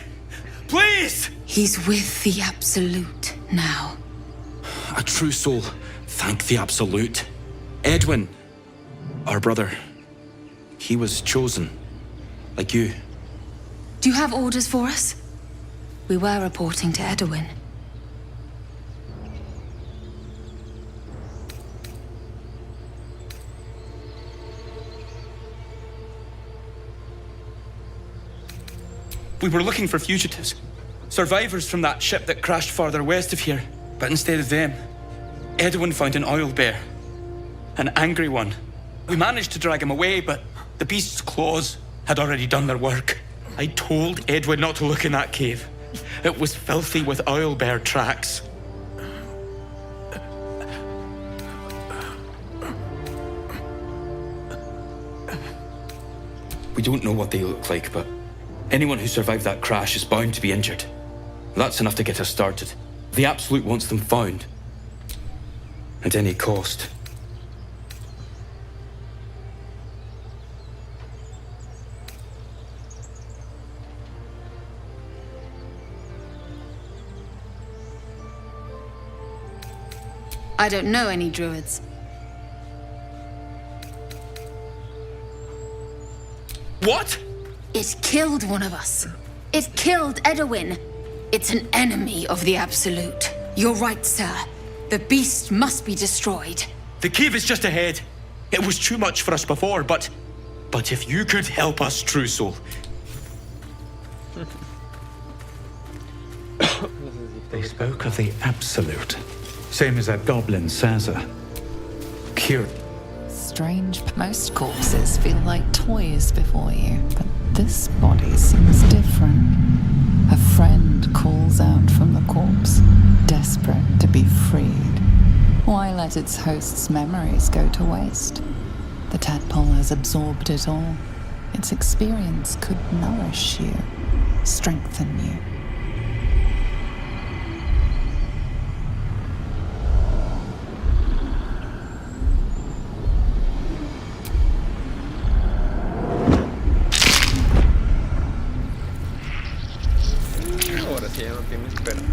S3: Please!
S16: He's with the Absolute now.
S3: A true soul. Thank the Absolute. Edwin, our brother, he was chosen. Like you.
S16: Do you have orders for us? We were reporting to Edwin.
S3: We were looking for fugitives.
S4: survivors from that ship that crashed farther west of here. But instead of them, Edwin found an oil bear. An angry one. We managed to drag him away, but the beast's claws had already done their work. I told Edwin not to look in that cave. It was filthy with oil bear tracks. We don't know what they look like, but anyone who survived that crash is bound to be injured. That's enough to get us started. The Absolute wants them found. At any cost.
S16: I don't know any druids.
S4: What?
S16: It killed one of us. It killed Edwin. It's an enemy of the Absolute. You're right, sir. The beast must be destroyed.
S4: The cave is just ahead. It was too much for us before, but if you could help us, True Soul.
S7: They spoke of the Absolute. Same as that goblin Sazza. Cure.
S11: Strange. Most corpses feel like toys before you, but this body seems different. A friend calls out from the corpse, desperate to be freed. Why let its host's memories go to waste? The tadpole has absorbed it all. Its experience could nourish you, strengthen you.
S1: Ahora sí ya no tiene esperanza.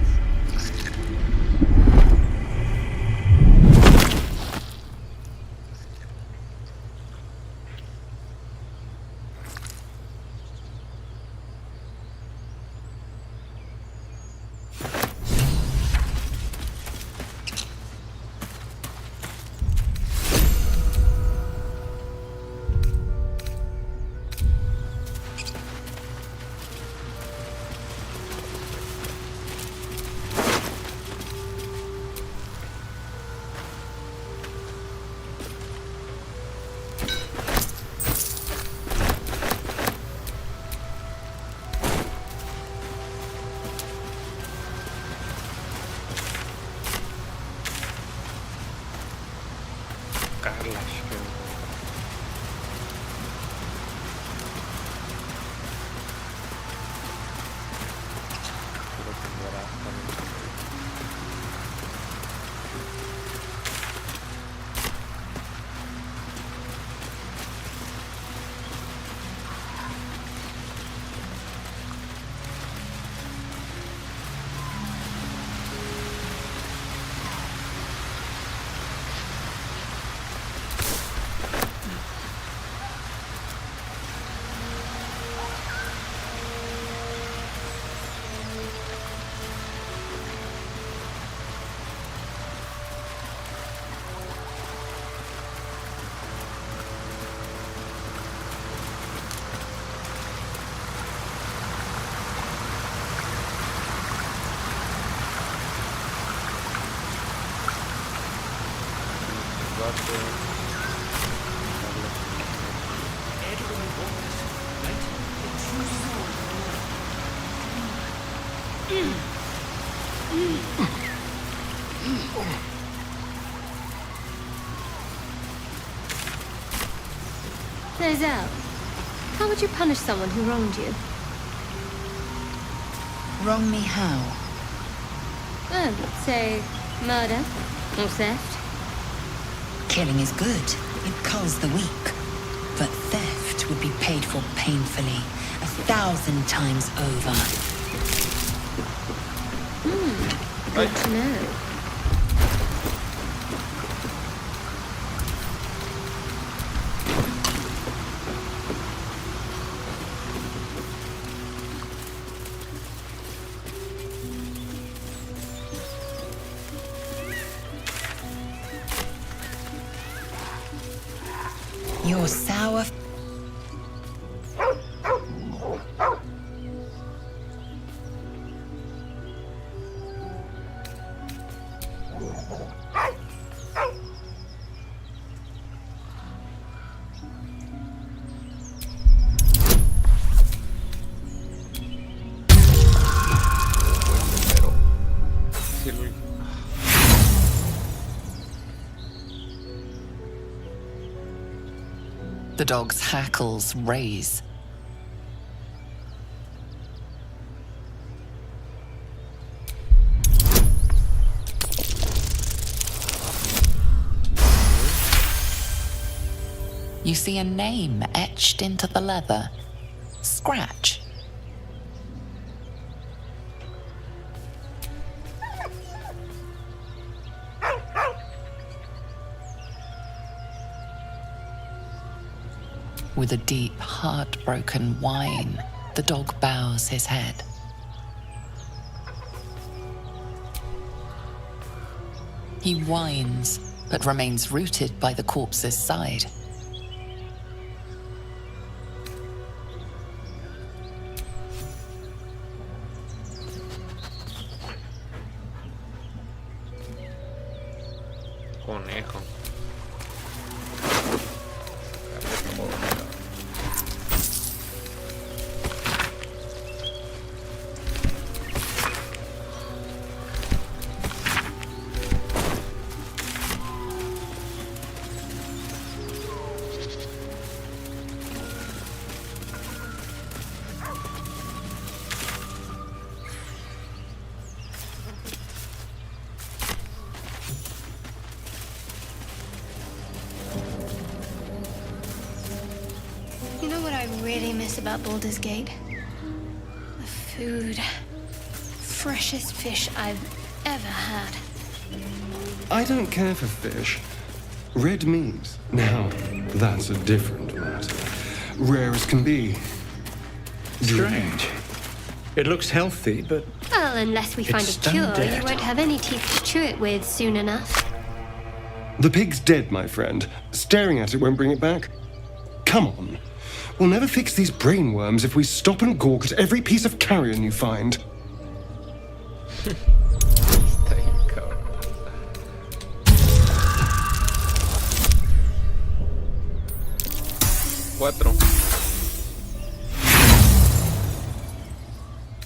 S14: Zell, how would you punish someone who wronged you?
S12: Wrong me how?
S14: Well, say murder or theft.
S12: Killing is good. It culls the weak. But theft would be paid for painfully, 1,000 times over.
S14: Good to know.
S12: You're sour.
S11: The dog's hackles raise. You see a name etched into the leather. Scratch. With a deep, heartbroken whine, the dog bows his head. He whines, but remains rooted by the corpse's side.
S1: Conejo.
S14: You know what I really miss about Baldur's Gate? The food. Freshest fish I've ever had.
S13: I don't care for fish. Red meat, now, that's a different matter. Rare as can be.
S7: Strange. It looks healthy, but
S14: Well, unless we find
S7: It's
S14: a
S7: done
S14: cure,
S7: dead.
S14: you won't have any teeth to chew it with soon enough.
S13: The pig's dead, my friend. Staring at it won't bring it back. Come on. We'll never fix these brainworms if we stop and gawk at every piece of carrion you find.
S1: Cuatro.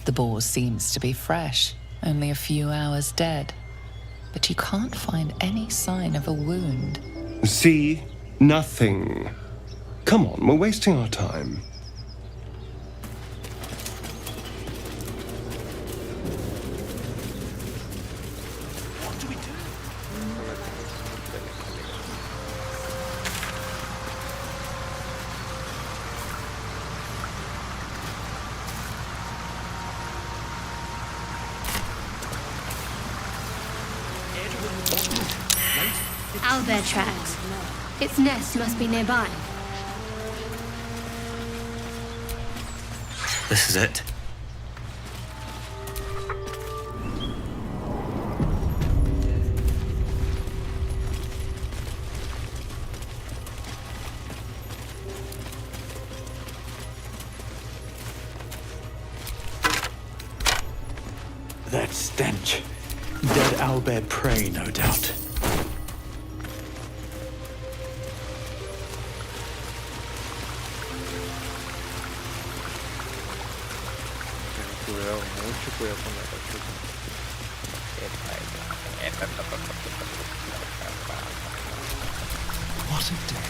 S11: The boar seems to be fresh, only a few hours dead. But you can't find any sign of a wound.
S13: See? Nothing. Come on, we're wasting our time.
S14: Owlbear tracks. Its nest must be nearby.
S4: This is it.
S7: that stench. Dead owlbear prey, no doubt.
S1: Cuidado, mucho cuidado con la cachucha.
S7: What a day.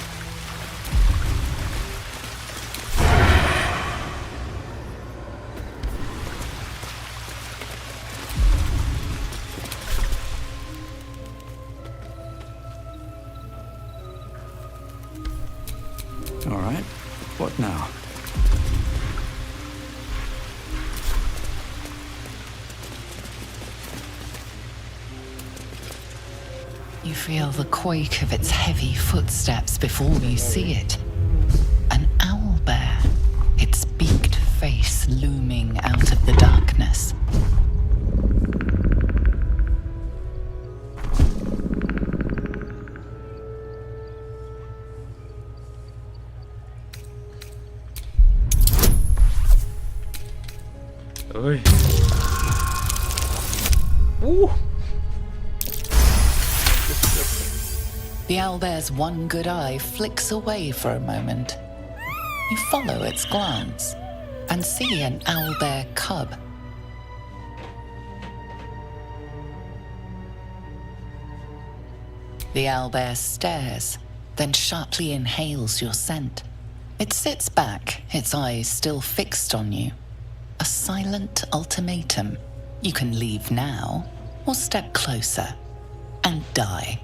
S7: All right, what now?
S11: You feel the quake of its heavy footsteps before you see it. An owlbear, its beaked face looming out of the darkness.
S1: Uy.
S11: The owlbear's one good eye flicks away for a moment. You follow its glance and see an owlbear cub. The owlbear stares, then sharply inhales your scent. It sits back, its eyes still fixed on you. A silent ultimatum. You can leave now, or step closer and die.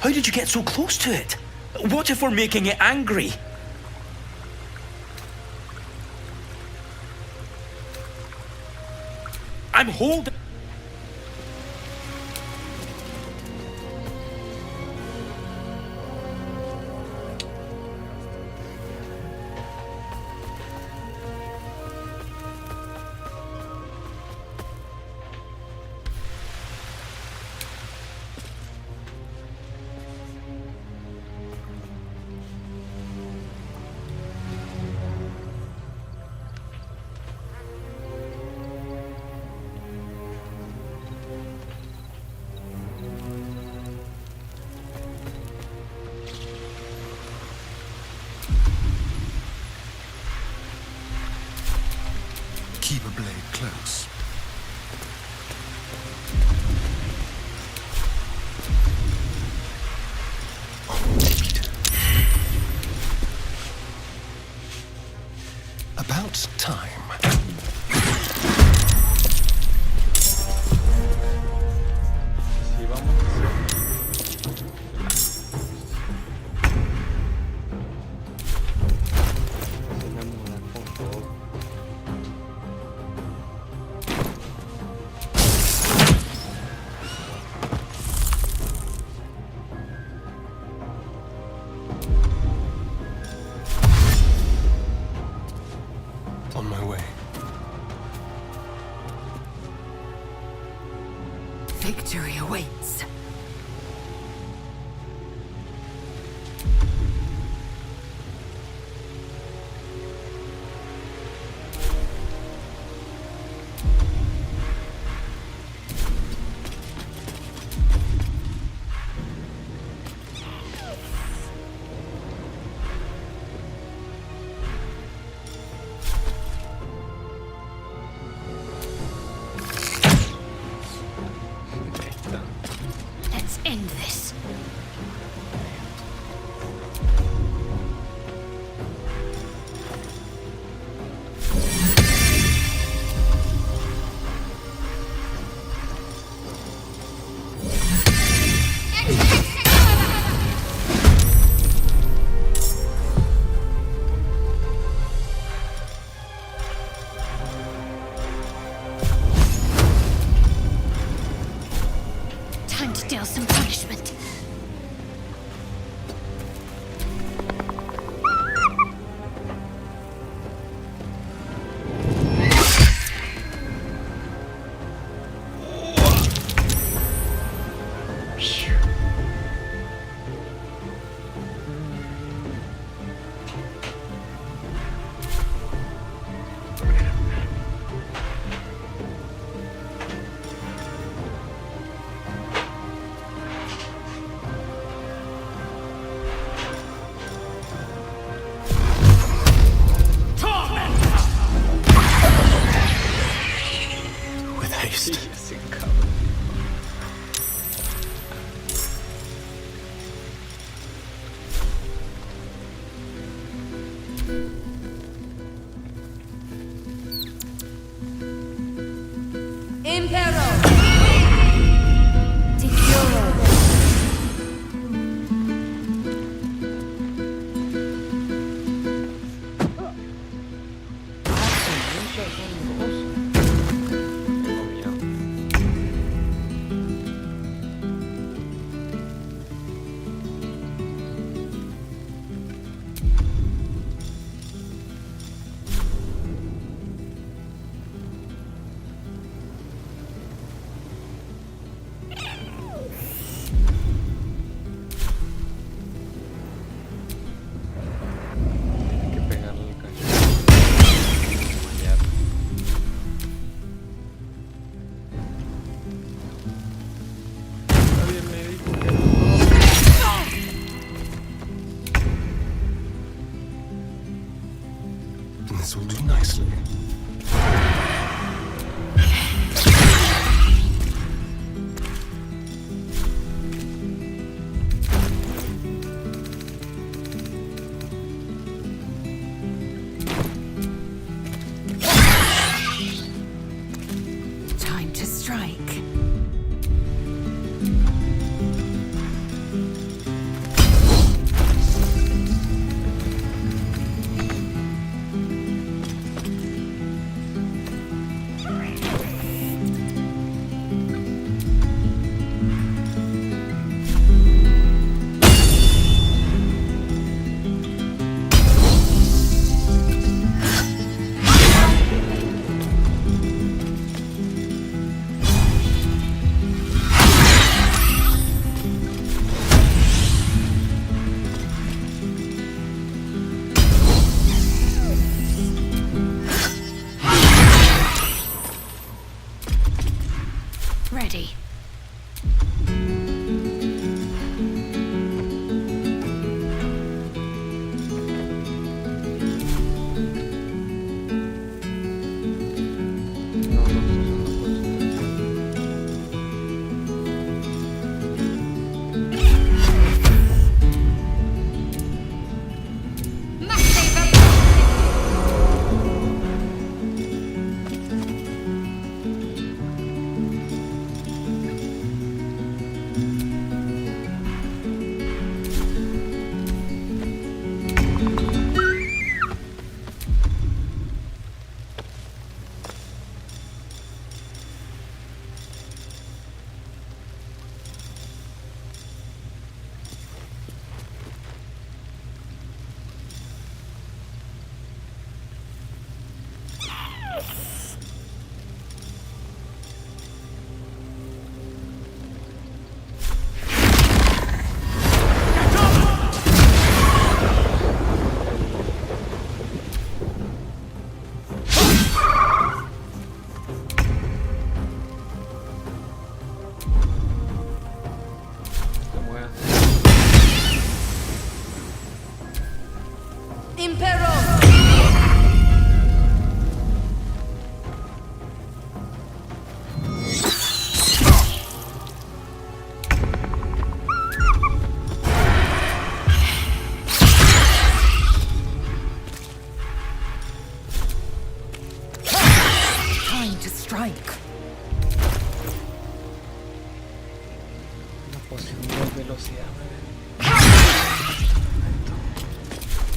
S4: How did you get so close to it? What if we're making it angry? I'm holding...
S2: Keep a blade close. About time. On my way.
S22: Victory awaits.
S12: Let's end this. Time to deal some punishment.
S2: With haste.
S22: Impero!
S2: This will do nicely.
S17: Time to strike. Ready.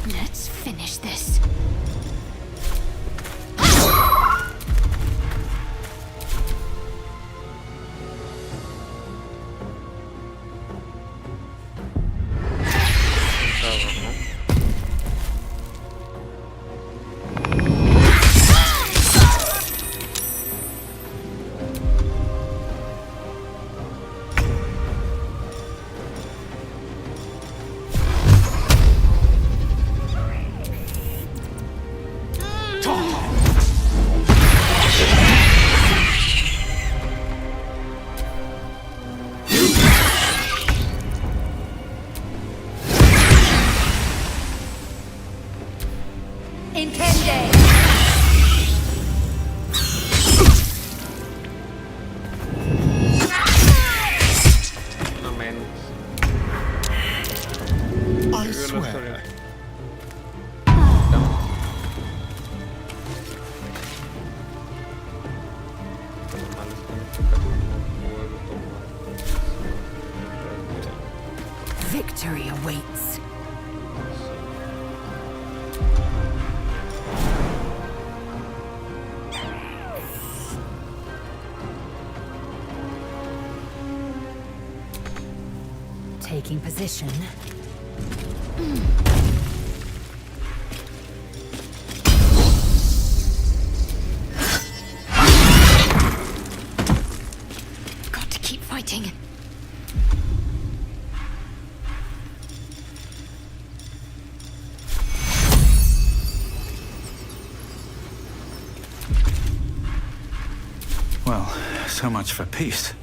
S17: Let's finish this. Victory awaits. Taking position. Got to keep fighting.
S7: Well, so much for peace.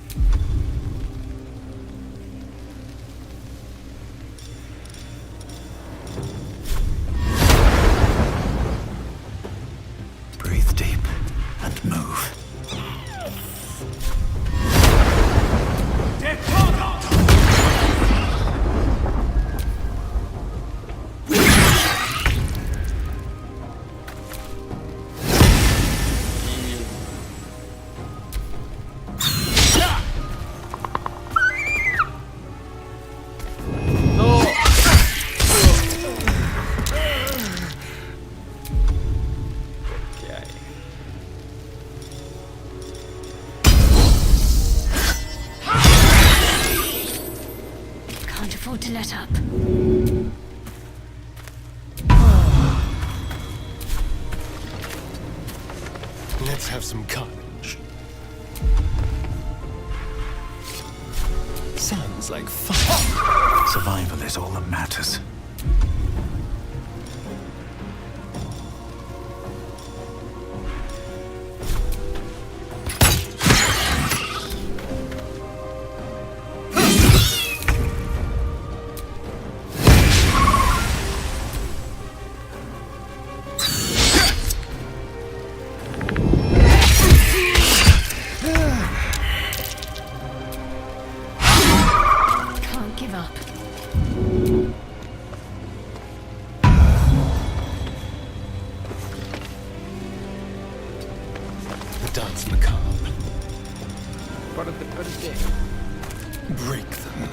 S17: to let up.
S2: Let's have some carnage. Sounds like fun.
S8: Survival is all that matters.
S17: Can't give up.
S2: The dance macabre.
S1: Parte.
S2: Break them.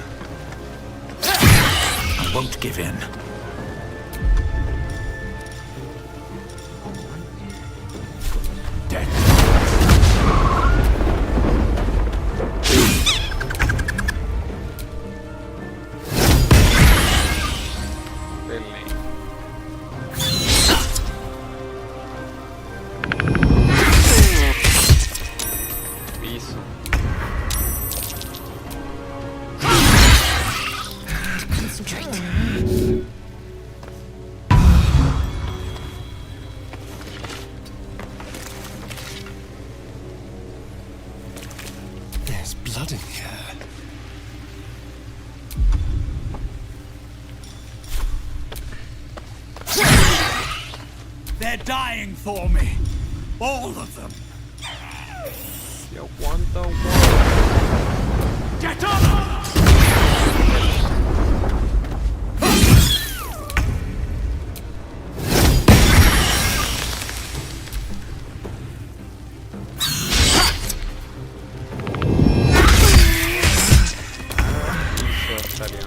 S8: I won't give in. Dead.
S1: Piso.
S17: Concentrate.
S2: There's blood in here.
S8: They're dying for me. All of them.
S1: Si aguanta.
S8: Get up!
S1: Piso estaría.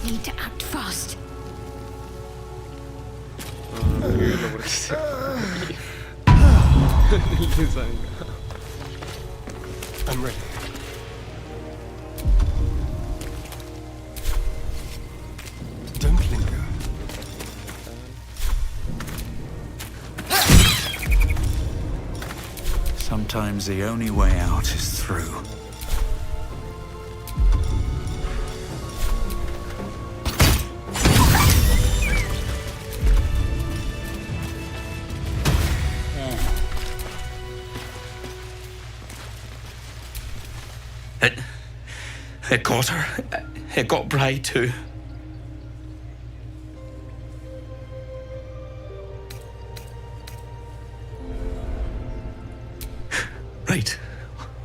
S17: Need to act fast.
S2: I'm ready. Don't linger.
S8: Sometimes the only way out is through.
S4: It got her. It got Bride too. Right.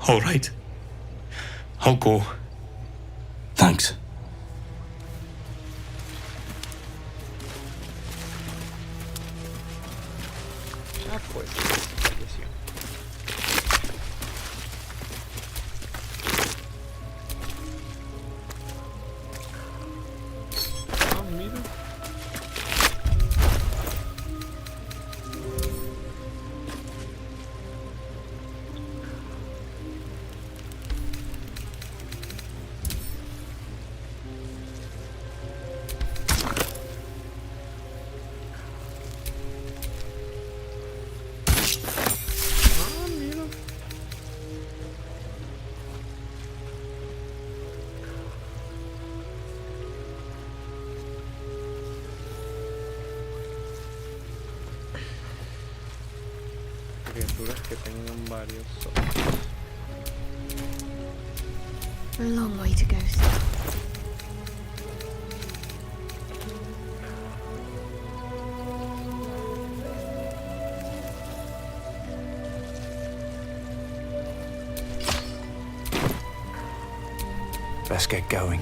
S4: All right. I'll go.
S3: Thanks.
S1: Ah, pues. Falleció. Ah, mira. Ah, mira. Criaturas que tengan varios ojos.
S17: A long way to go still.
S8: Let's get going.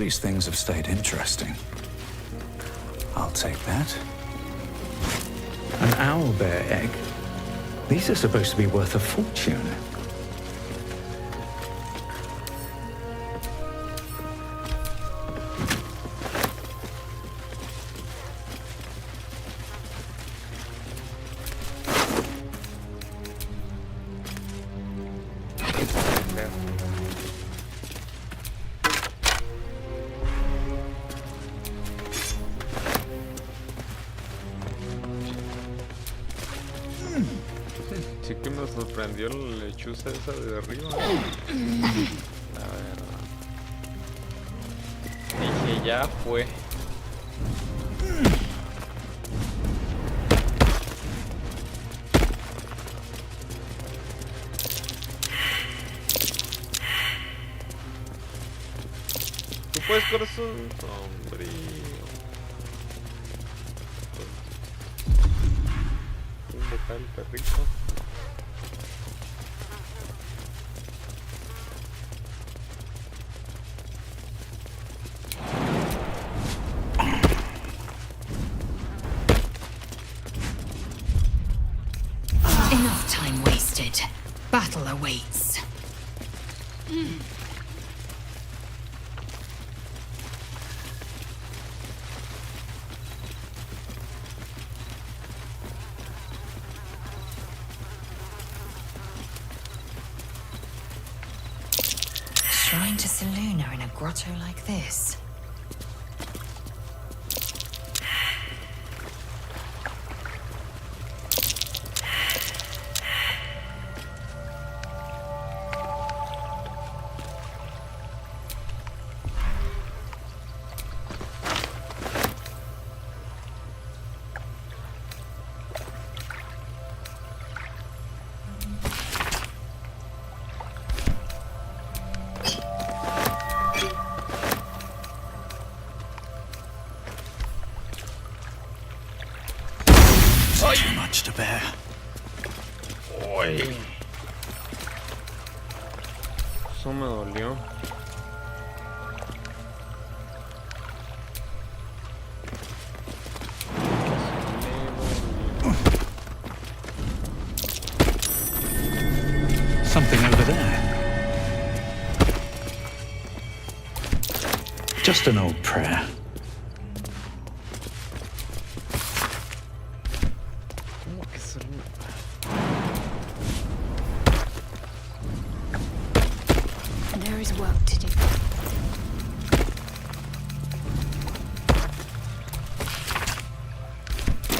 S7: These things have stayed interesting. I'll take that. An owlbear egg. These are supposed to be worth a fortune.
S1: Sí que me sorprendió la lechuza esa de arriba. La verdad. Dije, ya fue. ¿Tú puedes, corazón? Hombre. Invocar el perrito.
S12: Enough time wasted. Battle awaits.
S11: Shrine to Seluna in a grotto like this.
S8: Too much to bear.
S1: Uy. Eso me dolió.
S7: Something over there. Just an old prayer.
S5: There is work to do.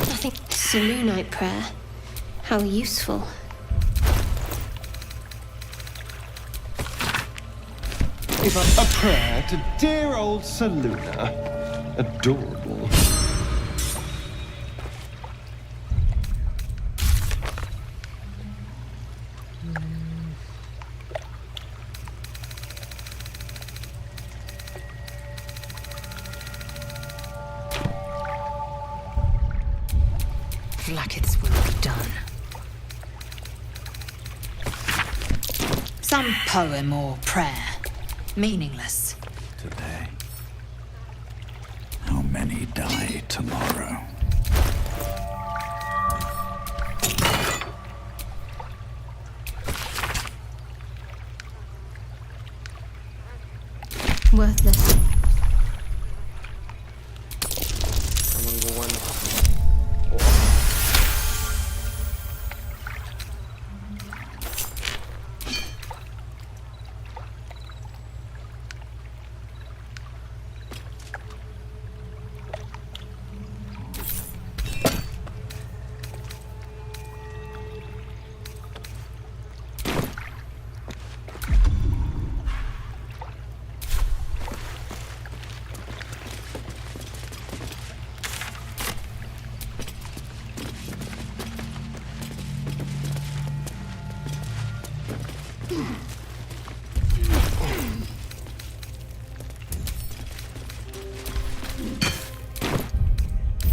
S14: Nothing. Selunite prayer. How useful.
S13: A prayer to dear old Seluna. Adorable.
S11: Vlaakith's will be done. Some poem or prayer. Meaningless.
S8: Today. How many die tomorrow?
S14: Worthless.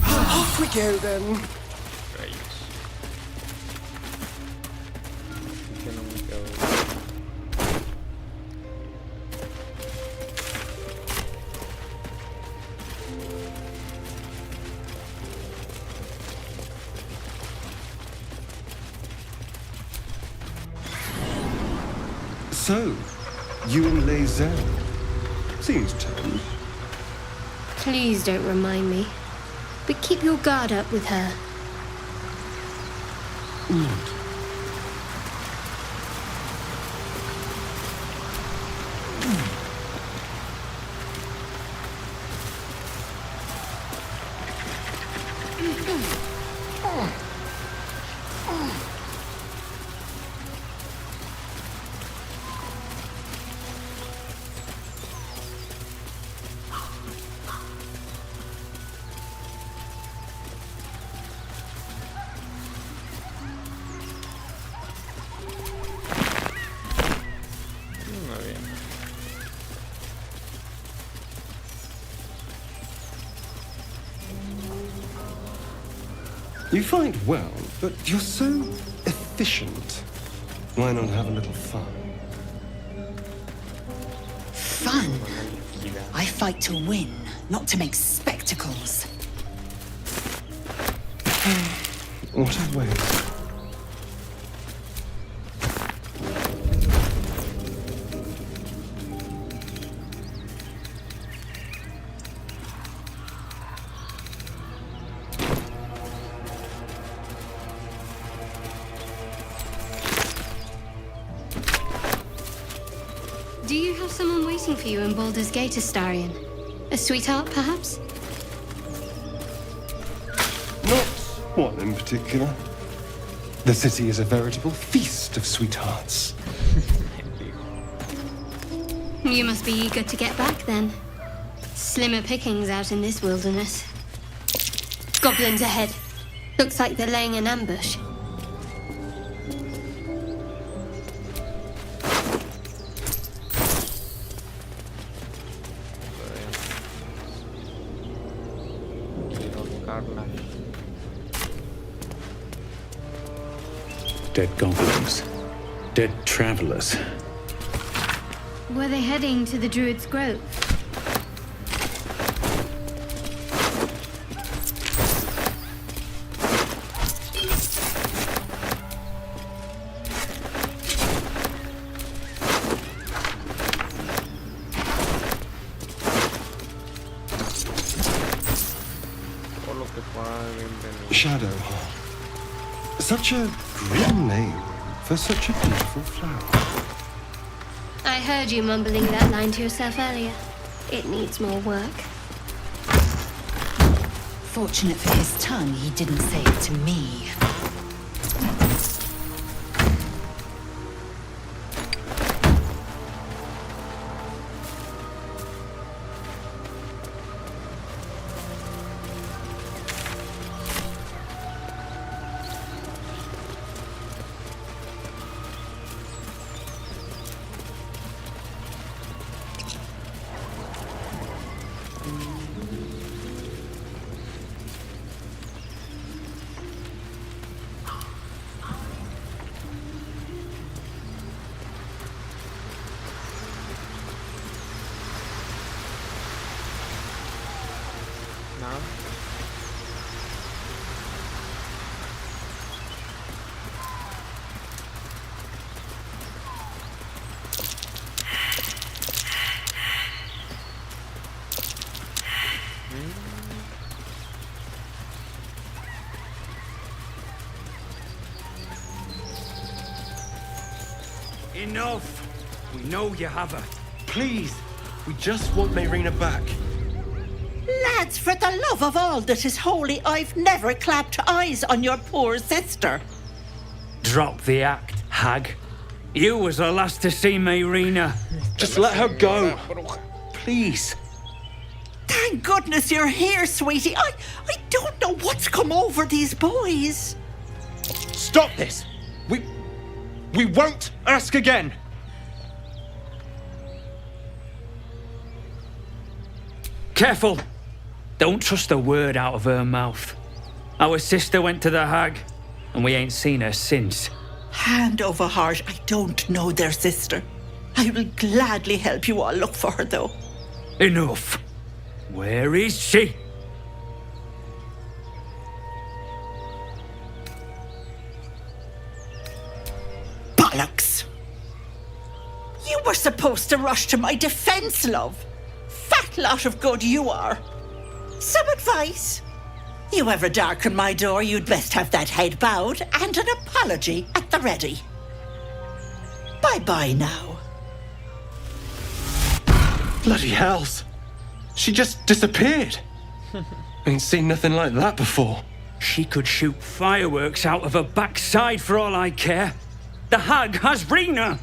S13: Off we go then. So, you and Lae'zel. Seems turned.
S14: Please don't remind me. But keep your guard up with her.
S1: Muy bien.
S13: You fight well, but you're so efficient. Why not have a little fun?
S12: Fun? I fight to win, not to make spectacles.
S13: What a waste.
S14: Do you have someone waiting for you in Baldur's Gate, Astarion? A sweetheart, perhaps?
S13: Not one in particular. The city is a veritable feast of sweethearts.
S14: You must be eager to get back, then. Slimmer pickings out in this wilderness. Goblins ahead. Looks like they're laying an ambush.
S8: Dead goblins. Dead travelers.
S14: Were they heading to the Druid's Grove?
S13: Shadowheart. Such a grim name for such a beautiful flower.
S14: I heard you mumbling that line to yourself earlier. It needs more work.
S12: Fortunate for his tongue, he didn't say it to me.
S10: Enough! We know you have her. Please, we just want Mayrina back.
S15: Lads, for the love of all that is holy, I've never clapped eyes on your poor sister.
S10: Drop the act, hag. You was the last to see Mayrina. Just let her go. Please.
S15: Thank goodness you're here, sweetie. I don't know what's come over these boys.
S10: Stop this! We won't ask again! Careful! Don't trust a word out of her mouth. Our sister went to the hag, and we ain't seen her since.
S15: Hand over heart, I don't know their sister. I will gladly help you all look for her, though.
S10: Enough! Where is she?
S15: Bollocks! were supposed to rush to my defense, love. Fat lot of good you are. Some advice? You ever darken my door, you'd best have that head bowed and an apology at the ready. Bye-bye now.
S13: Bloody hells. She just disappeared. Ain't seen nothing like that before.
S10: She could shoot fireworks out of her backside for all I care. The hag has Rena!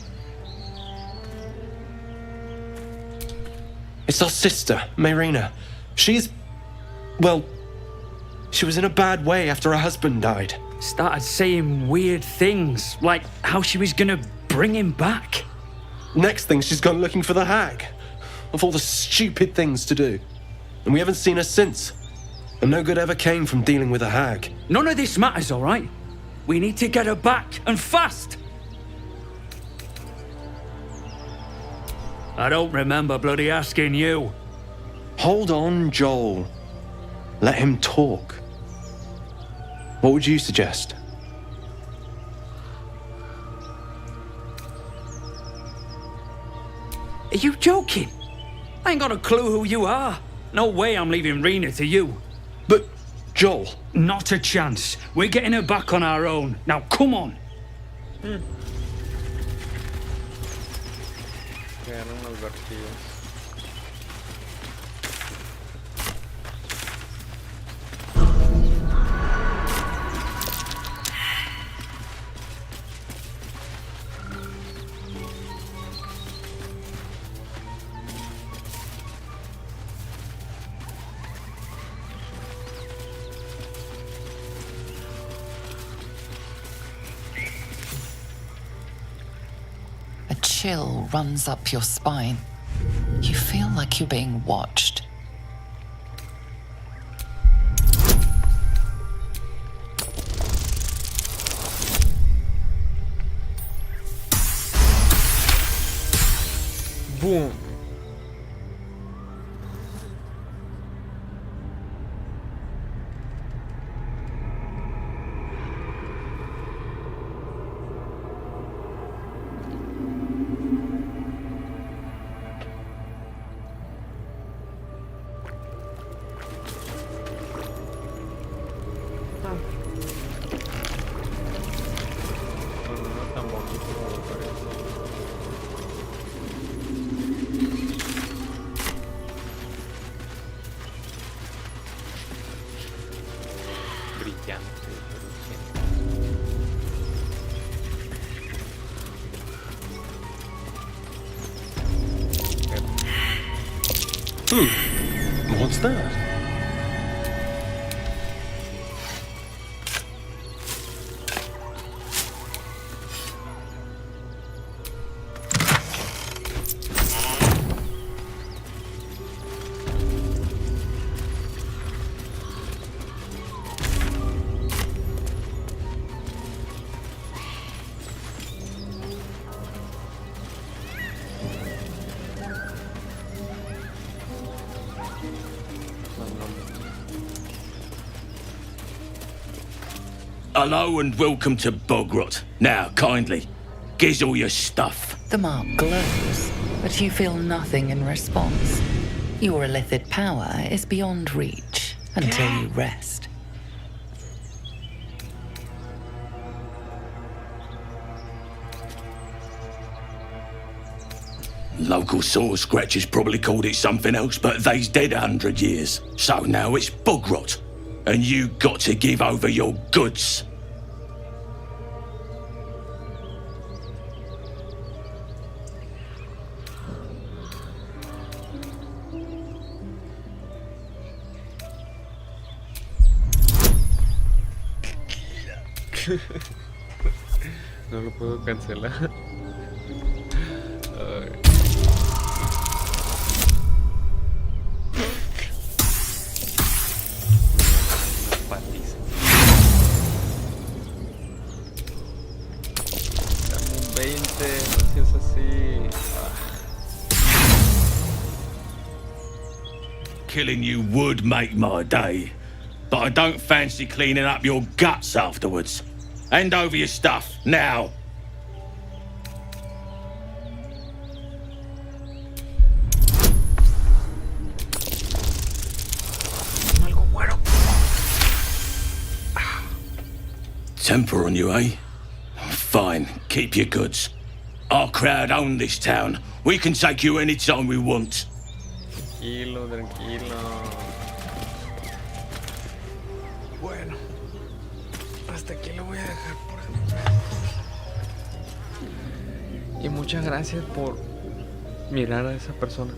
S13: It's our sister, Mayrina. She's... well... she was in a bad way after her husband died.
S10: Started saying weird things, like how she was gonna bring him back.
S13: Next thing, she's gone looking for the hag. Of all the stupid things to do. And we haven't seen her since. And no good ever came from dealing with a hag.
S10: None of this matters, all right? We need to get her back, and fast! I don't remember bloody asking you.
S13: Hold on, Joel. Let him talk. What would you suggest?
S10: Are you joking? I ain't got a clue who you are. No way I'm leaving Rena to you.
S13: But, Joel...
S10: Not a chance. We're getting her back on our own. Now, come on.
S1: Quedaron unos vacíos.
S11: A chill runs up your spine. You feel like you're being watched.
S1: Boom.
S13: What's that?
S19: Hello and welcome to Bogrot. Now, kindly, giz all your stuff.
S11: The mark glows, but you feel nothing in response. Your illithid power is beyond reach until you rest.
S19: Local saw scratchers probably called it something else, but they's dead 100 years. So now it's Bogrot. And you got to give over your goods.
S1: No lo puedo cancelar. Ay. Dame un 20, no seas así.
S19: Killing you would make my day, but I don't fancy cleaning up your guts afterwards. Hand over your stuff, now. Temper on you, eh? Fine, keep your goods. Our crowd own this town. We can take you any time we want.
S1: Tranquilo, tranquilo. Bueno, hasta aquí lo voy a dejar por hoy. Y muchas gracias por mirar a esa persona.